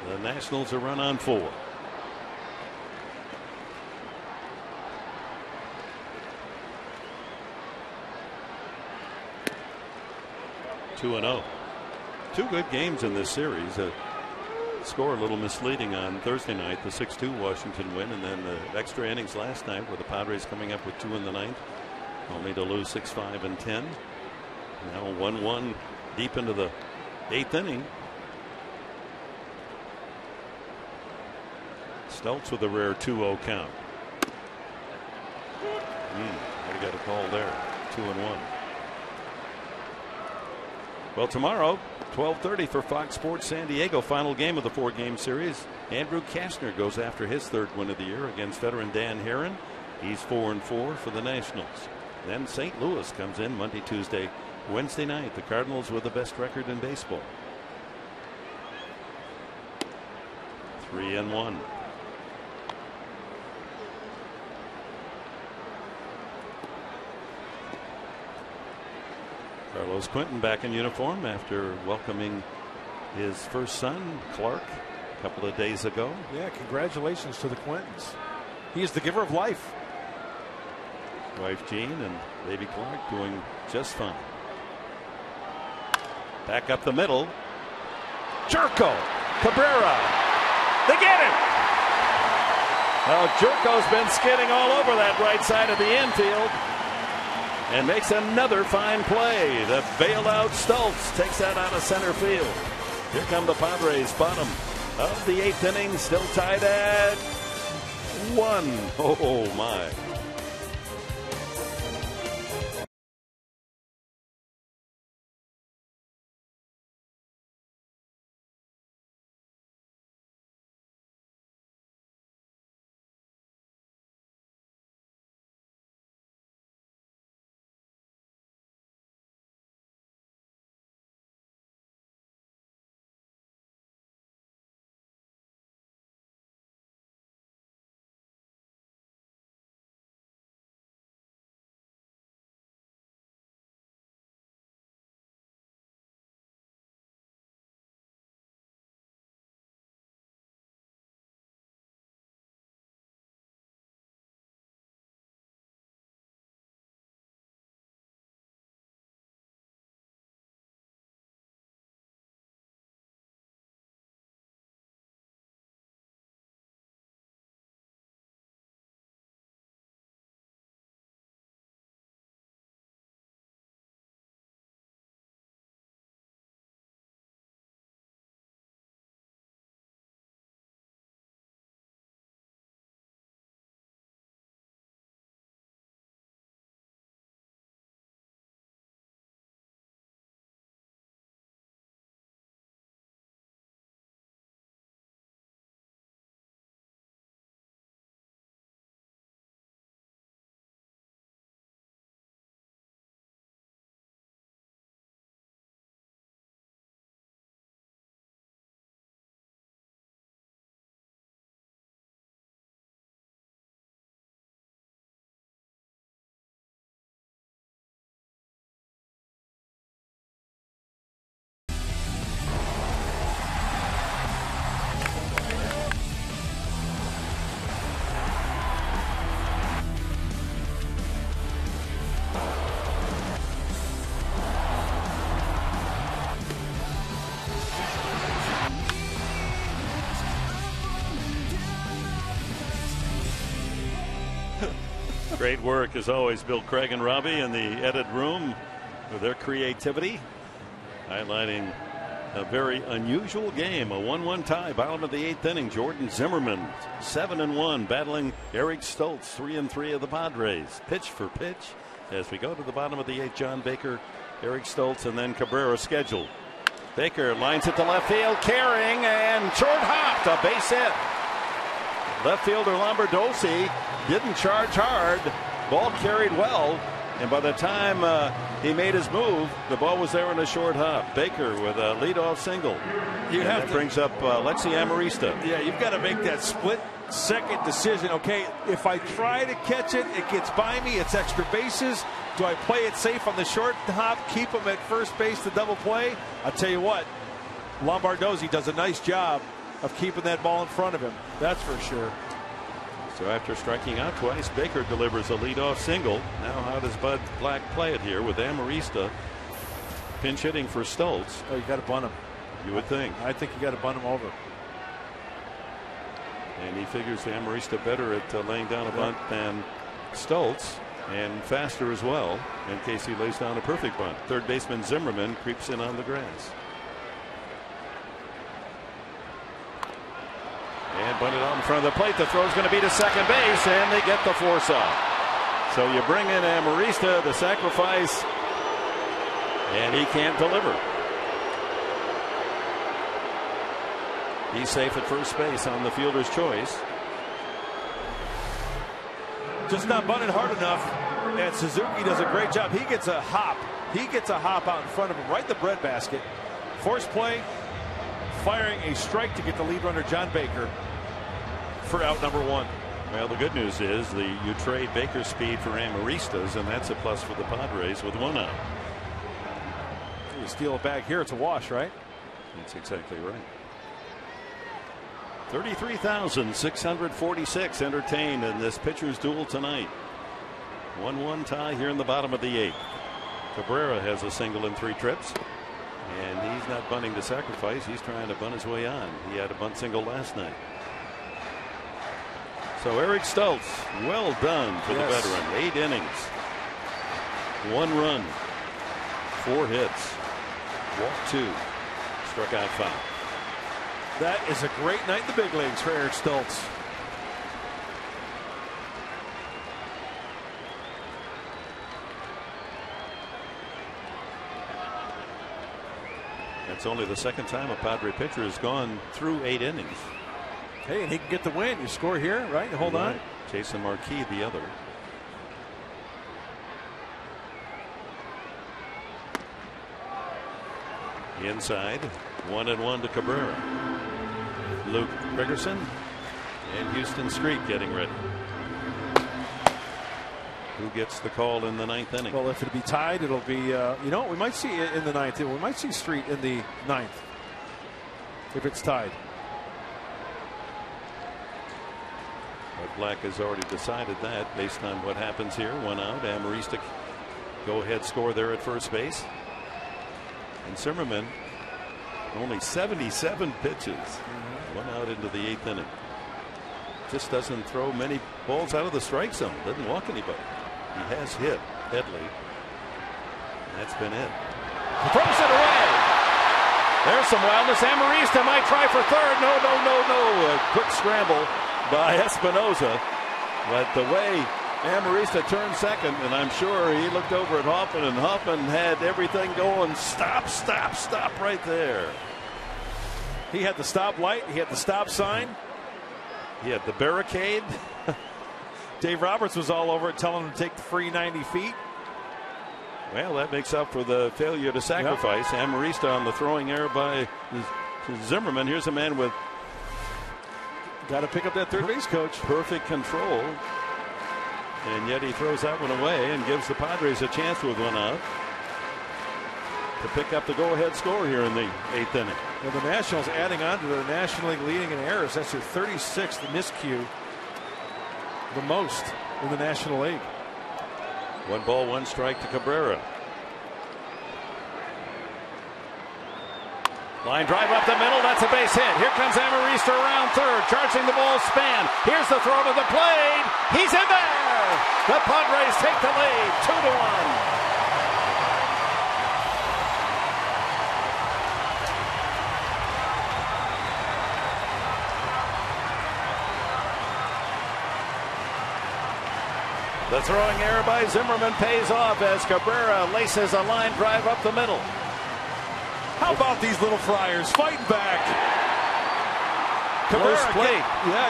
The Nationals a run on 4. Two and 0. 2 good games in this series. Score a little misleading on Thursday night, the 6-2 Washington win, and then the extra innings last night where the Padres coming up with 2 in the 9th, only to lose 6-5 and 10. Now 1-1 deep into the 8th inning. Stoltz with a rare 2-0 count. I got a call there. 2-1. Well, tomorrow, 12:30 for Fox Sports San Diego, final game of the 4-game series. Andrew Kastner goes after his 3rd win of the year against veteran Dan Herron. He's 4-4 for the Nationals. Then St. Louis comes in Monday, Tuesday, Wednesday night. The Cardinals with the best record in baseball. 3-1. Carlos Quentin back in uniform after welcoming his first son, Clark, a couple of days ago. Yeah, congratulations to the Quentins. He is the giver of life. Wife Jean and baby Clark doing just fine. Back up the middle. Jerko Cabrera. They get it. Well, Jerko's been skidding all over that right side of the infield and makes another fine play. The bailout Stoltz takes that out of center field. Here come the Padres, bottom of the 8th inning, still tied at 1. Oh my. Great work as always, Bill Craig and Robbie in the edit room with their creativity, highlighting a very unusual game, a 1-1 tie, bottom of the 8th inning. Jordan Zimmerman 7-1, battling Eric Stoltz, 3-3 of the Padres. Pitch for pitch as we go to the bottom of the 8th. John Baker, Eric Stoltz, and then Cabrera scheduled. Baker lines it to left field, carrying and short hopped, a base hit. Left fielder Lombardozzi didn't charge hard. Ball carried well, and by the time he made his move, the ball was there in a short hop. Baker with a leadoff single. That brings up Lexi Amarista. Yeah, you've got to make that split-second decision. Okay, if I try to catch it, it gets by me. It's extra bases. Do I play it safe on the short hop, keep him at first base to double play? I'll tell you what, Lombardozzi does a nice job of keeping that ball in front of him. That's for sure. So after striking out twice, Baker delivers a leadoff single. Now how does Bud Black play it here with Amarista pinch hitting for Stoltz? Oh, you got to bunt him. You would think. I think you got to bunt him over. And he figures Amarista better at laying down a bunt than Stoltz, and faster as well in case he lays down a perfect bunt. Third baseman Zimmerman creeps in on the grass. And bunted out in front of the plate. The throw is going to be to second base, and they get the force out. So you bring in Amarista, the sacrifice, and he can't deliver. He's safe at first base on the fielder's choice. Just not bunted hard enough, and Suzuki does a great job. He gets a hop. He gets a hop out in front of him, right in the breadbasket. Force play, firing a strike to get the lead runner John Baker for out number 1. Well, the good news is you trade Baker's speed for Amarista's, and that's a plus for the Padres with 1 out. You steal it back here, it's a wash, right? That's exactly right. 33,646 entertained in this pitcher's duel tonight. 1-1 tie here in the bottom of the 8th. Cabrera has a single in 3 trips, and he's not bunting to sacrifice. He's trying to bunt his way on. He had a bunt single last night. So Eric Stoltz, well done for the veteran. 8 innings, 1 run, 4 hits, walked 2, struck out 5. That is a great night in the big leagues for Eric Stoltz. That's only the second time a Padre pitcher has gone through 8 innings. Hey, and he can get the win. You score here, right? Hold on. Jason Marquis, the other. Inside, 1-1 to Cabrera. Luke Gregerson and Houston Street getting ready. Who gets the call in the 9th inning? Well, if it'll be tied, it'll be, you know, we might see it in the 9th. We might see Street in the 9th if it's tied. But Black has already decided that based on what happens here. 1 out. Amarista go ahead score there at first base. And Zimmerman only 77 pitches. 1 out into the 8th inning. Just doesn't throw many balls out of the strike zone. Doesn't walk anybody. He has hit Headley. That's been it. He throws it away. There's some wildness. Amarista might try for third. No. A quick scramble by Espinoza. But the way Amarista turned second, and I'm sure he looked over at Hoffman, and Hoffman had everything going. Stop right there. He had the stop light. He had the stop sign. He had the barricade. Dave Roberts was all over it, telling him to take the free 90 feet. Well, that makes up for the failure to sacrifice. Yep. Amarista on the throwing error by Zimmerman. Here's a man with got to pick up that third base coach. Perfect control. And yet he throws that one away and gives the Padres a chance with 1 out to pick up the go-ahead score here in the 8th inning. Well, the Nationals adding on to their National League leading in errors. That's their 36th miscue. The most in the National League. 1 ball, 1 strike to Cabrera. Line drive up the middle. That's a base hit. Here comes Amarista around third, charging the ball span. Here's the throw to the plate. He's in there. The Padres take the lead, 2-1. The throwing error by Zimmerman pays off as Cabrera laces a line drive up the middle. How about these little Friars fighting back? Cabrera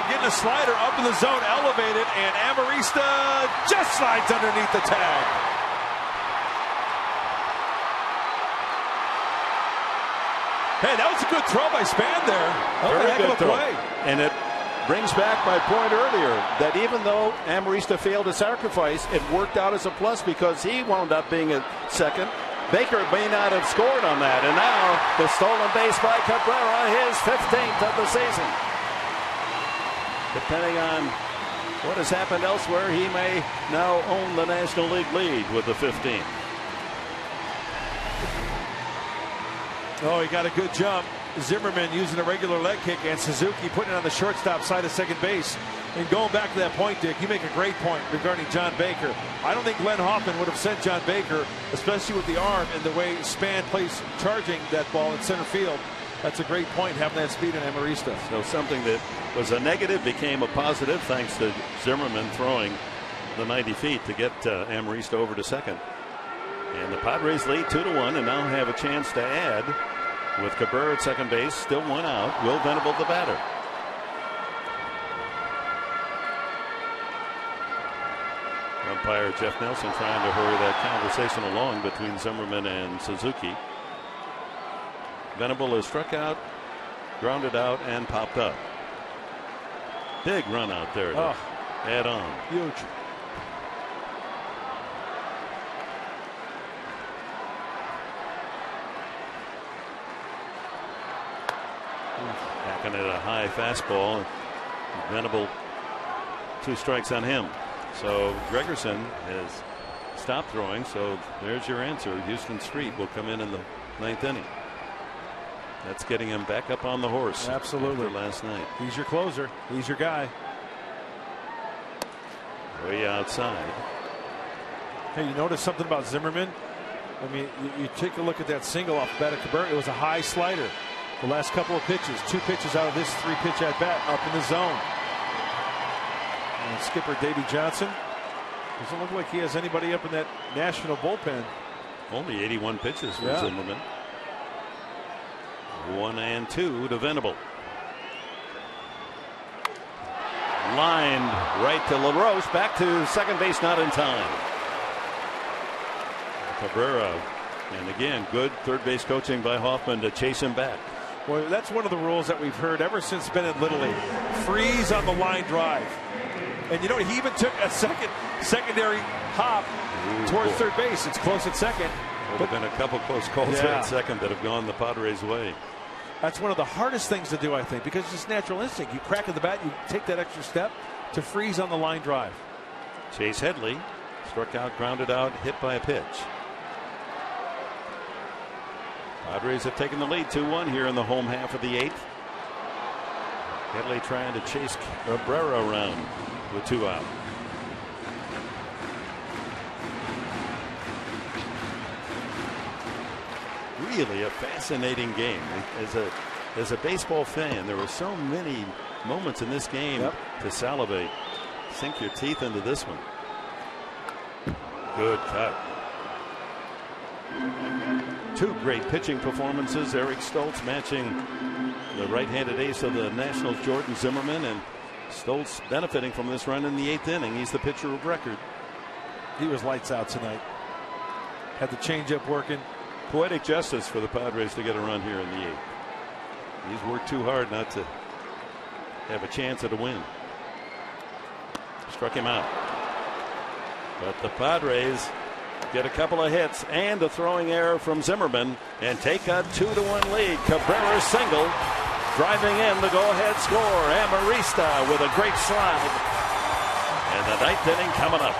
getting a slider up in the zone, elevated, and Amarista just slides underneath the tag. Hey, that was a good throw by Span there. Very good throw. Play. And it brings back my point earlier that even though Amarista failed to sacrifice, it worked out as a plus because he wound up being a second. Baker may not have scored on that, and now the stolen base by Cabrera, his 15th of the season. Depending on what has happened elsewhere, he may now own the National League lead with the 15th. Oh, he got a good jump. Zimmerman using a regular leg kick, and Suzuki putting it on the shortstop side of second base. And going back to that point, Dick, you make a great point regarding John Baker. I don't think Glenn Hoffman would have sent John Baker, especially with the arm and the way Span plays charging that ball in center field. That's a great point, having that speed in Amarista. So something that was a negative became a positive thanks to Zimmerman throwing the 90 feet to get Amarista over to second. And the Padres lead 2-1 and now have a chance to add with Cabrera at second base, still one out. Will Venable the batter. Umpire Jeff Nelson trying to hurry that conversation along between Zimmerman and Suzuki. Venable is struck out, grounded out, and popped up. Big run out there to add on. Huge. Hacking at a high fastball. Venable, 2 strikes on him. So Gregerson has stopped throwing. So there's your answer. Houston Street will come in the 9th inning. That's getting him back up on the horse. Absolutely. After last night. He's your closer. He's your guy. Way outside. Hey, you notice something about Zimmerman? I mean, you take a look at that single off the bat of Cabrera. It was a high slider. The last couple of pitches, 2 pitches out of this 3-pitch at bat up in the zone. And skipper Davey Johnson doesn't look like he has anybody up in that national bullpen. Only 81 pitches for Zimmerman. 1-2 to Venable. Lined right to LaRoche, back to second base, not in time. Cabrera, and again, good third base coaching by Hoffman to chase him back. Well, that's one of the rules that we've heard ever since been in Little League. Freeze on the line drive. And you know, he even took a secondary hop towards third base. It's close at second. There have been a couple close calls at second that have gone the Padres' way. That's one of the hardest things to do, I think, because it's just natural instinct. You crack at the bat, you take that extra step to freeze on the line drive. Chase Headley struck out, grounded out, hit by a pitch. Padres have taken the lead 2-1 here in the home half of the 8th. Headley trying to chase Cabrera around with 2 out. Really a fascinating game. As a baseball fan, there were so many moments in this game to salivate. Sink your teeth into this one. Good cut. 2 great pitching performances. Eric Stoltz matching the right-handed ace of the Nationals, Jordan Zimmerman, and Stoltz benefiting from this run in the 8th inning. He's the pitcher of record. He was lights out tonight. Had the changeup working. Poetic justice for the Padres to get a run here in the 8th. He's worked too hard not to have a chance at a win. Struck him out. But the Padres get a couple of hits and a throwing error from Zimmerman and take a 2-1 lead. Cabrera's single driving in the go-ahead score. Amarista with a great slide. And the 9th inning coming up.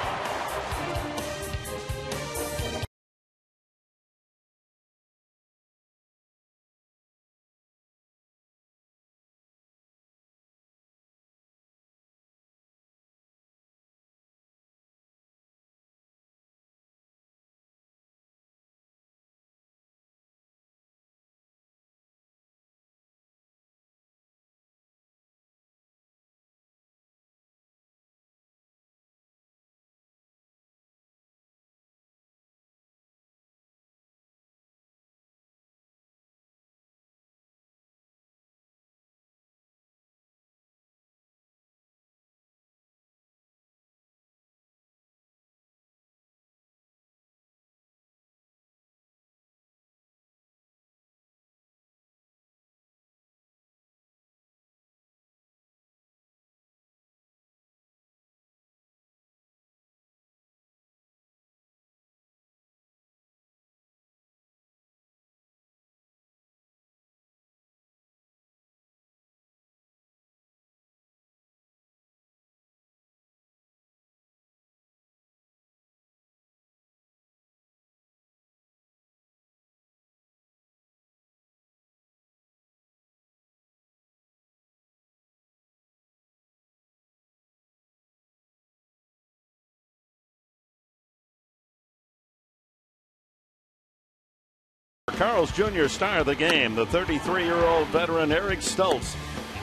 Carl's Jr. star of the game, the 33-year-old veteran Eric Stoltz.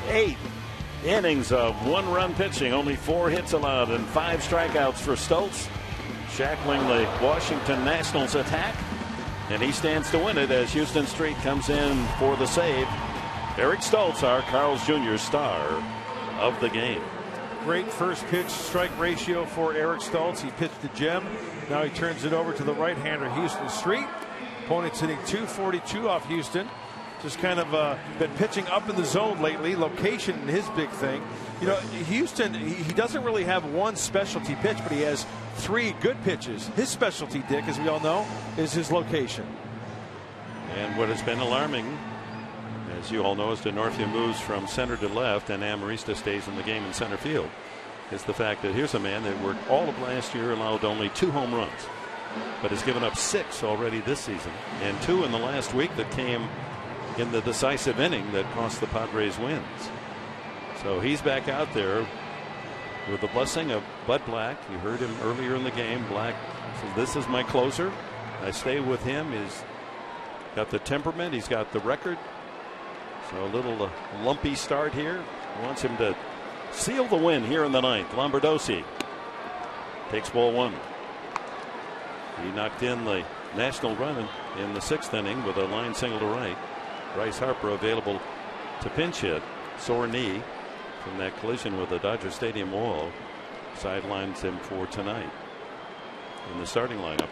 8 innings of 1-run pitching, only 4 hits allowed and 5 strikeouts for Stoltz, shackling the Washington Nationals attack, and he stands to win it as Houston Street comes in for the save. Eric Stoltz, our Carl's Jr. star of the game. Great first pitch strike ratio for Eric Stoltz. He pitched to Jim. Now he turns it over to the right-hander, Houston Street. Opponent's hitting .242 off Houston. Just kind of been pitching up in the zone lately. Location his big thing. You know, Houston, he doesn't really have one specialty pitch, but he has 3 good pitches. His specialty, Dick, as we all know, is his location. And what has been alarming, as you all know, as DeNorfia moves from center to left and Amarista stays in the game in center field, is the fact that here's a man that worked all of last year, allowed only 2 home runs, but has given up 6 already this season, and 2 in the last week that came in the decisive inning that cost the Padres wins. So he's back out there with the blessing of Bud Black. You heard him earlier in the game. Black says, "This is my closer. I stay with him." He's got the temperament. He's got the record. So a little lumpy start here. Wants him to seal the win here in the 9th. Lombardozzi takes ball 1. He knocked in the National run in the 6th inning with a line single to right. Bryce Harper available to pinch hit. Sore knee from that collision with the Dodger Stadium wall sidelines him for tonight in the starting lineup.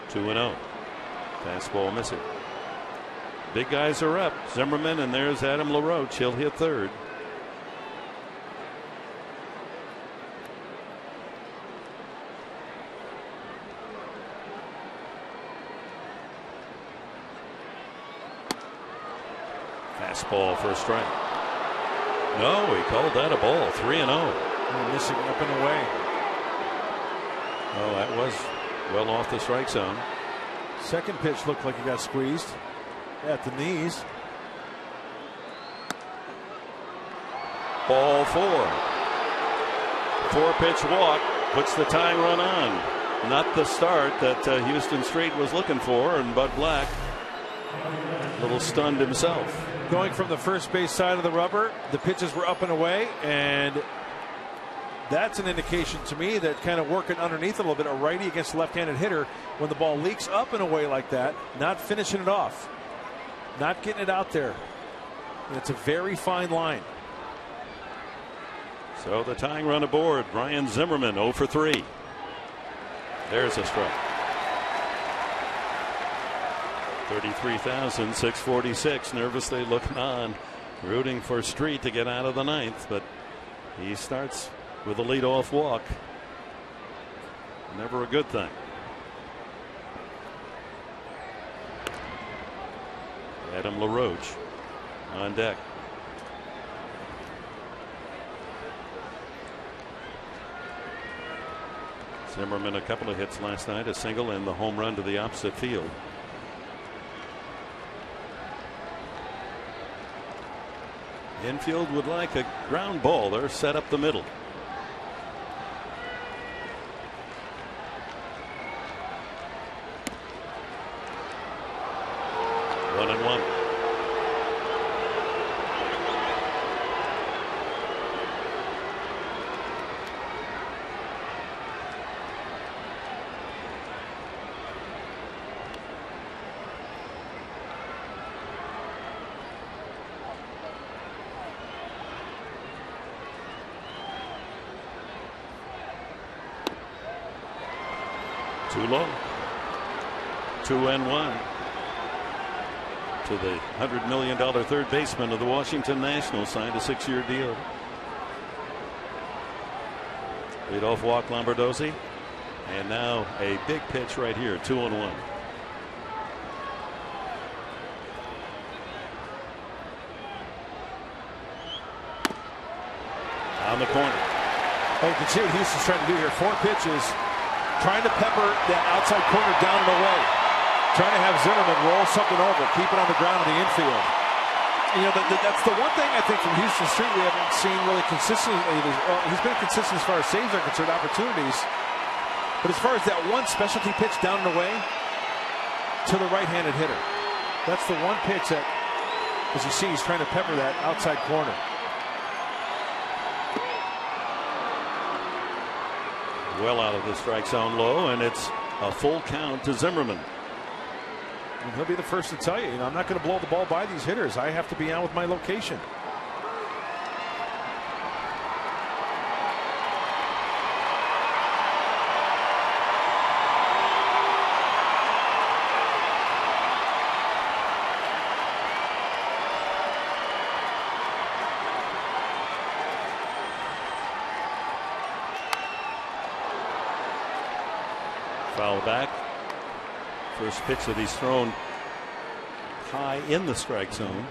2-0. Fastball missing. Big guys are up. Zimmerman, and there's Adam LaRoche. He'll hit third. Fastball for a strike. No, he called that a ball. 3-0. Missing up and away. Oh, that was well off the strike zone. Second pitch looked like he got squeezed at the knees. Ball 4. 4-pitch walk puts the tying run on. Not the start that Houston Street was looking for, and Bud Black a little stunned himself. Going from the first base side of the rubber, the pitches were up and away, and that's an indication to me that kind of working underneath a little bit, a righty against a left-handed hitter, when the ball leaks up and away like that, not finishing it off, not getting it out there. And it's a very fine line. So the tying run aboard. Ryan Zimmerman 0 for 3. There's a strike. 33,646 nervously looking on, rooting for Street to get out of the 9th, but he starts with a leadoff walk. Never a good thing. Adam LaRoche on deck. Zimmerman a couple of hits last night, a single and the home run to the opposite field. Infield would like a ground ball. They're set up the middle. One and one. Too low. 2-1 to the $100 million third baseman of the Washington Nationals, signed a 6-year deal. Leadoff walk Lombardozzi, and now a big pitch right here. 2-1. On the corner. Oh, you can see what Houston's trying to do here. 4 pitches. Trying to pepper that outside corner down and away. Trying to have Zimmerman roll something over, keep it on the ground in the infield. You know, that's the one thing I think from Houston Street we haven't seen really consistently. He's been consistent as far as saves are concerned, opportunities. But as far as that one specialty pitch down and away to the right-handed hitter. That's the one pitch that, as you see, he's trying to pepper that outside corner. Well out of the strike zone low, and it's a full count to Zimmerman. And he'll be the first to tell you, I'm not going to blow the ball by these hitters. I have to be on with my location. Foul back. First pitch that he's thrown high in the strike zone.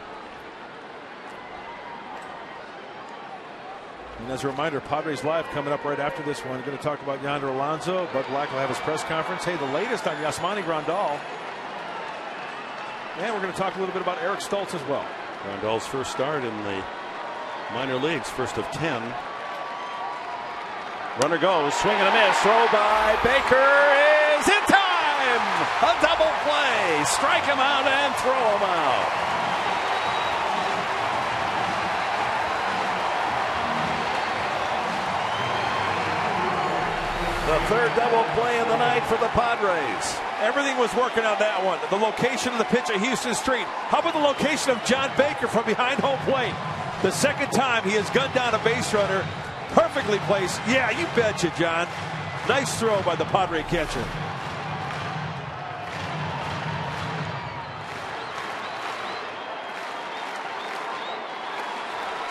And as a reminder, Padres Live coming up right after this one. We're going to talk about Yonder Alonso. Bud Black will have his press conference. Hey, the latest on Yasmani Grandal. And we're going to talk a little bit about Eric Stultz as well. Grandal's first start in the minor leagues, first of 10. Runner goes, swing and a miss. Throw by Baker is in time. A double play. Strike him out and throw him out. The third double play of the night for the Padres. Everything was working on that one. The location of the pitch at Houston Street. How about the location of John Baker from behind home plate? The second time he has gunned down a base runner. Perfectly placed. Yeah, you betcha, John. Nice throw by the Padre catcher.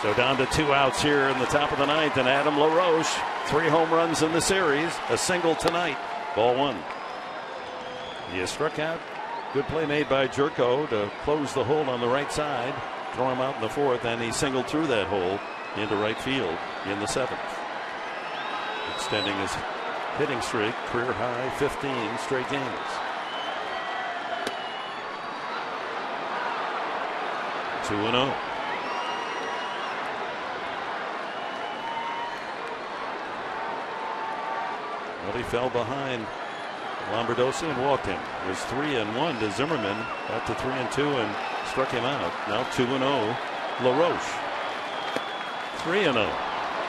So down to 2 outs here in the top of the ninth, and Adam LaRoche, 3 home runs in the series, a single tonight. Ball 1. He has struck out. Good play made by Jerko to close the hole on the right side, throw him out in the 4th, and he singled through that hole into right field in the 7th. Extending his hitting streak, career high 15 straight games. 2-0. Well, he fell behind Lombardozzi and walked him. It was 3-1 to Zimmerman, back to 3-2 and struck him out. Now 2-0 LaRoche. 3-0.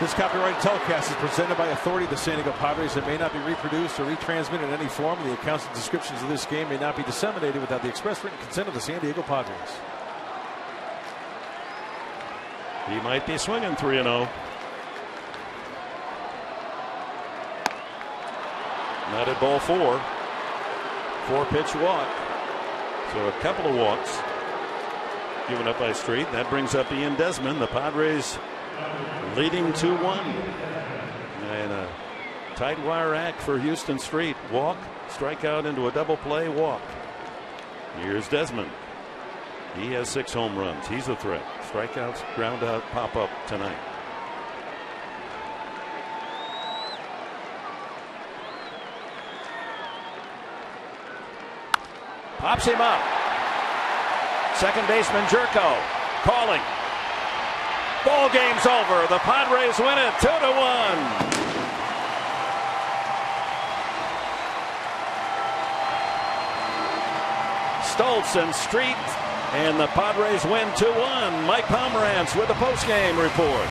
This copyrighted telecast is presented by authority of the San Diego Padres and may not be reproduced or retransmitted in any form. The accounts and descriptions of this game may not be disseminated without the express written consent of the San Diego Padres. He might be swinging 3-0. Not at ball 4. 4-pitch walk. So a couple of walks given up by Street. That brings up Ian Desmond. The Padres leading 2-1. And a tight wire act for Houston Street. Walk, strikeout into a double play, walk. Here's Desmond. He has 6 home runs. He's a threat. Strikeouts, ground out, pop up tonight. Pops him up. Second baseman Jerko calling. Ball game's over. The Padres win it 2-1. Stultz and Street, and the Padres win 2-1. Mike Pomerantz with the postgame report.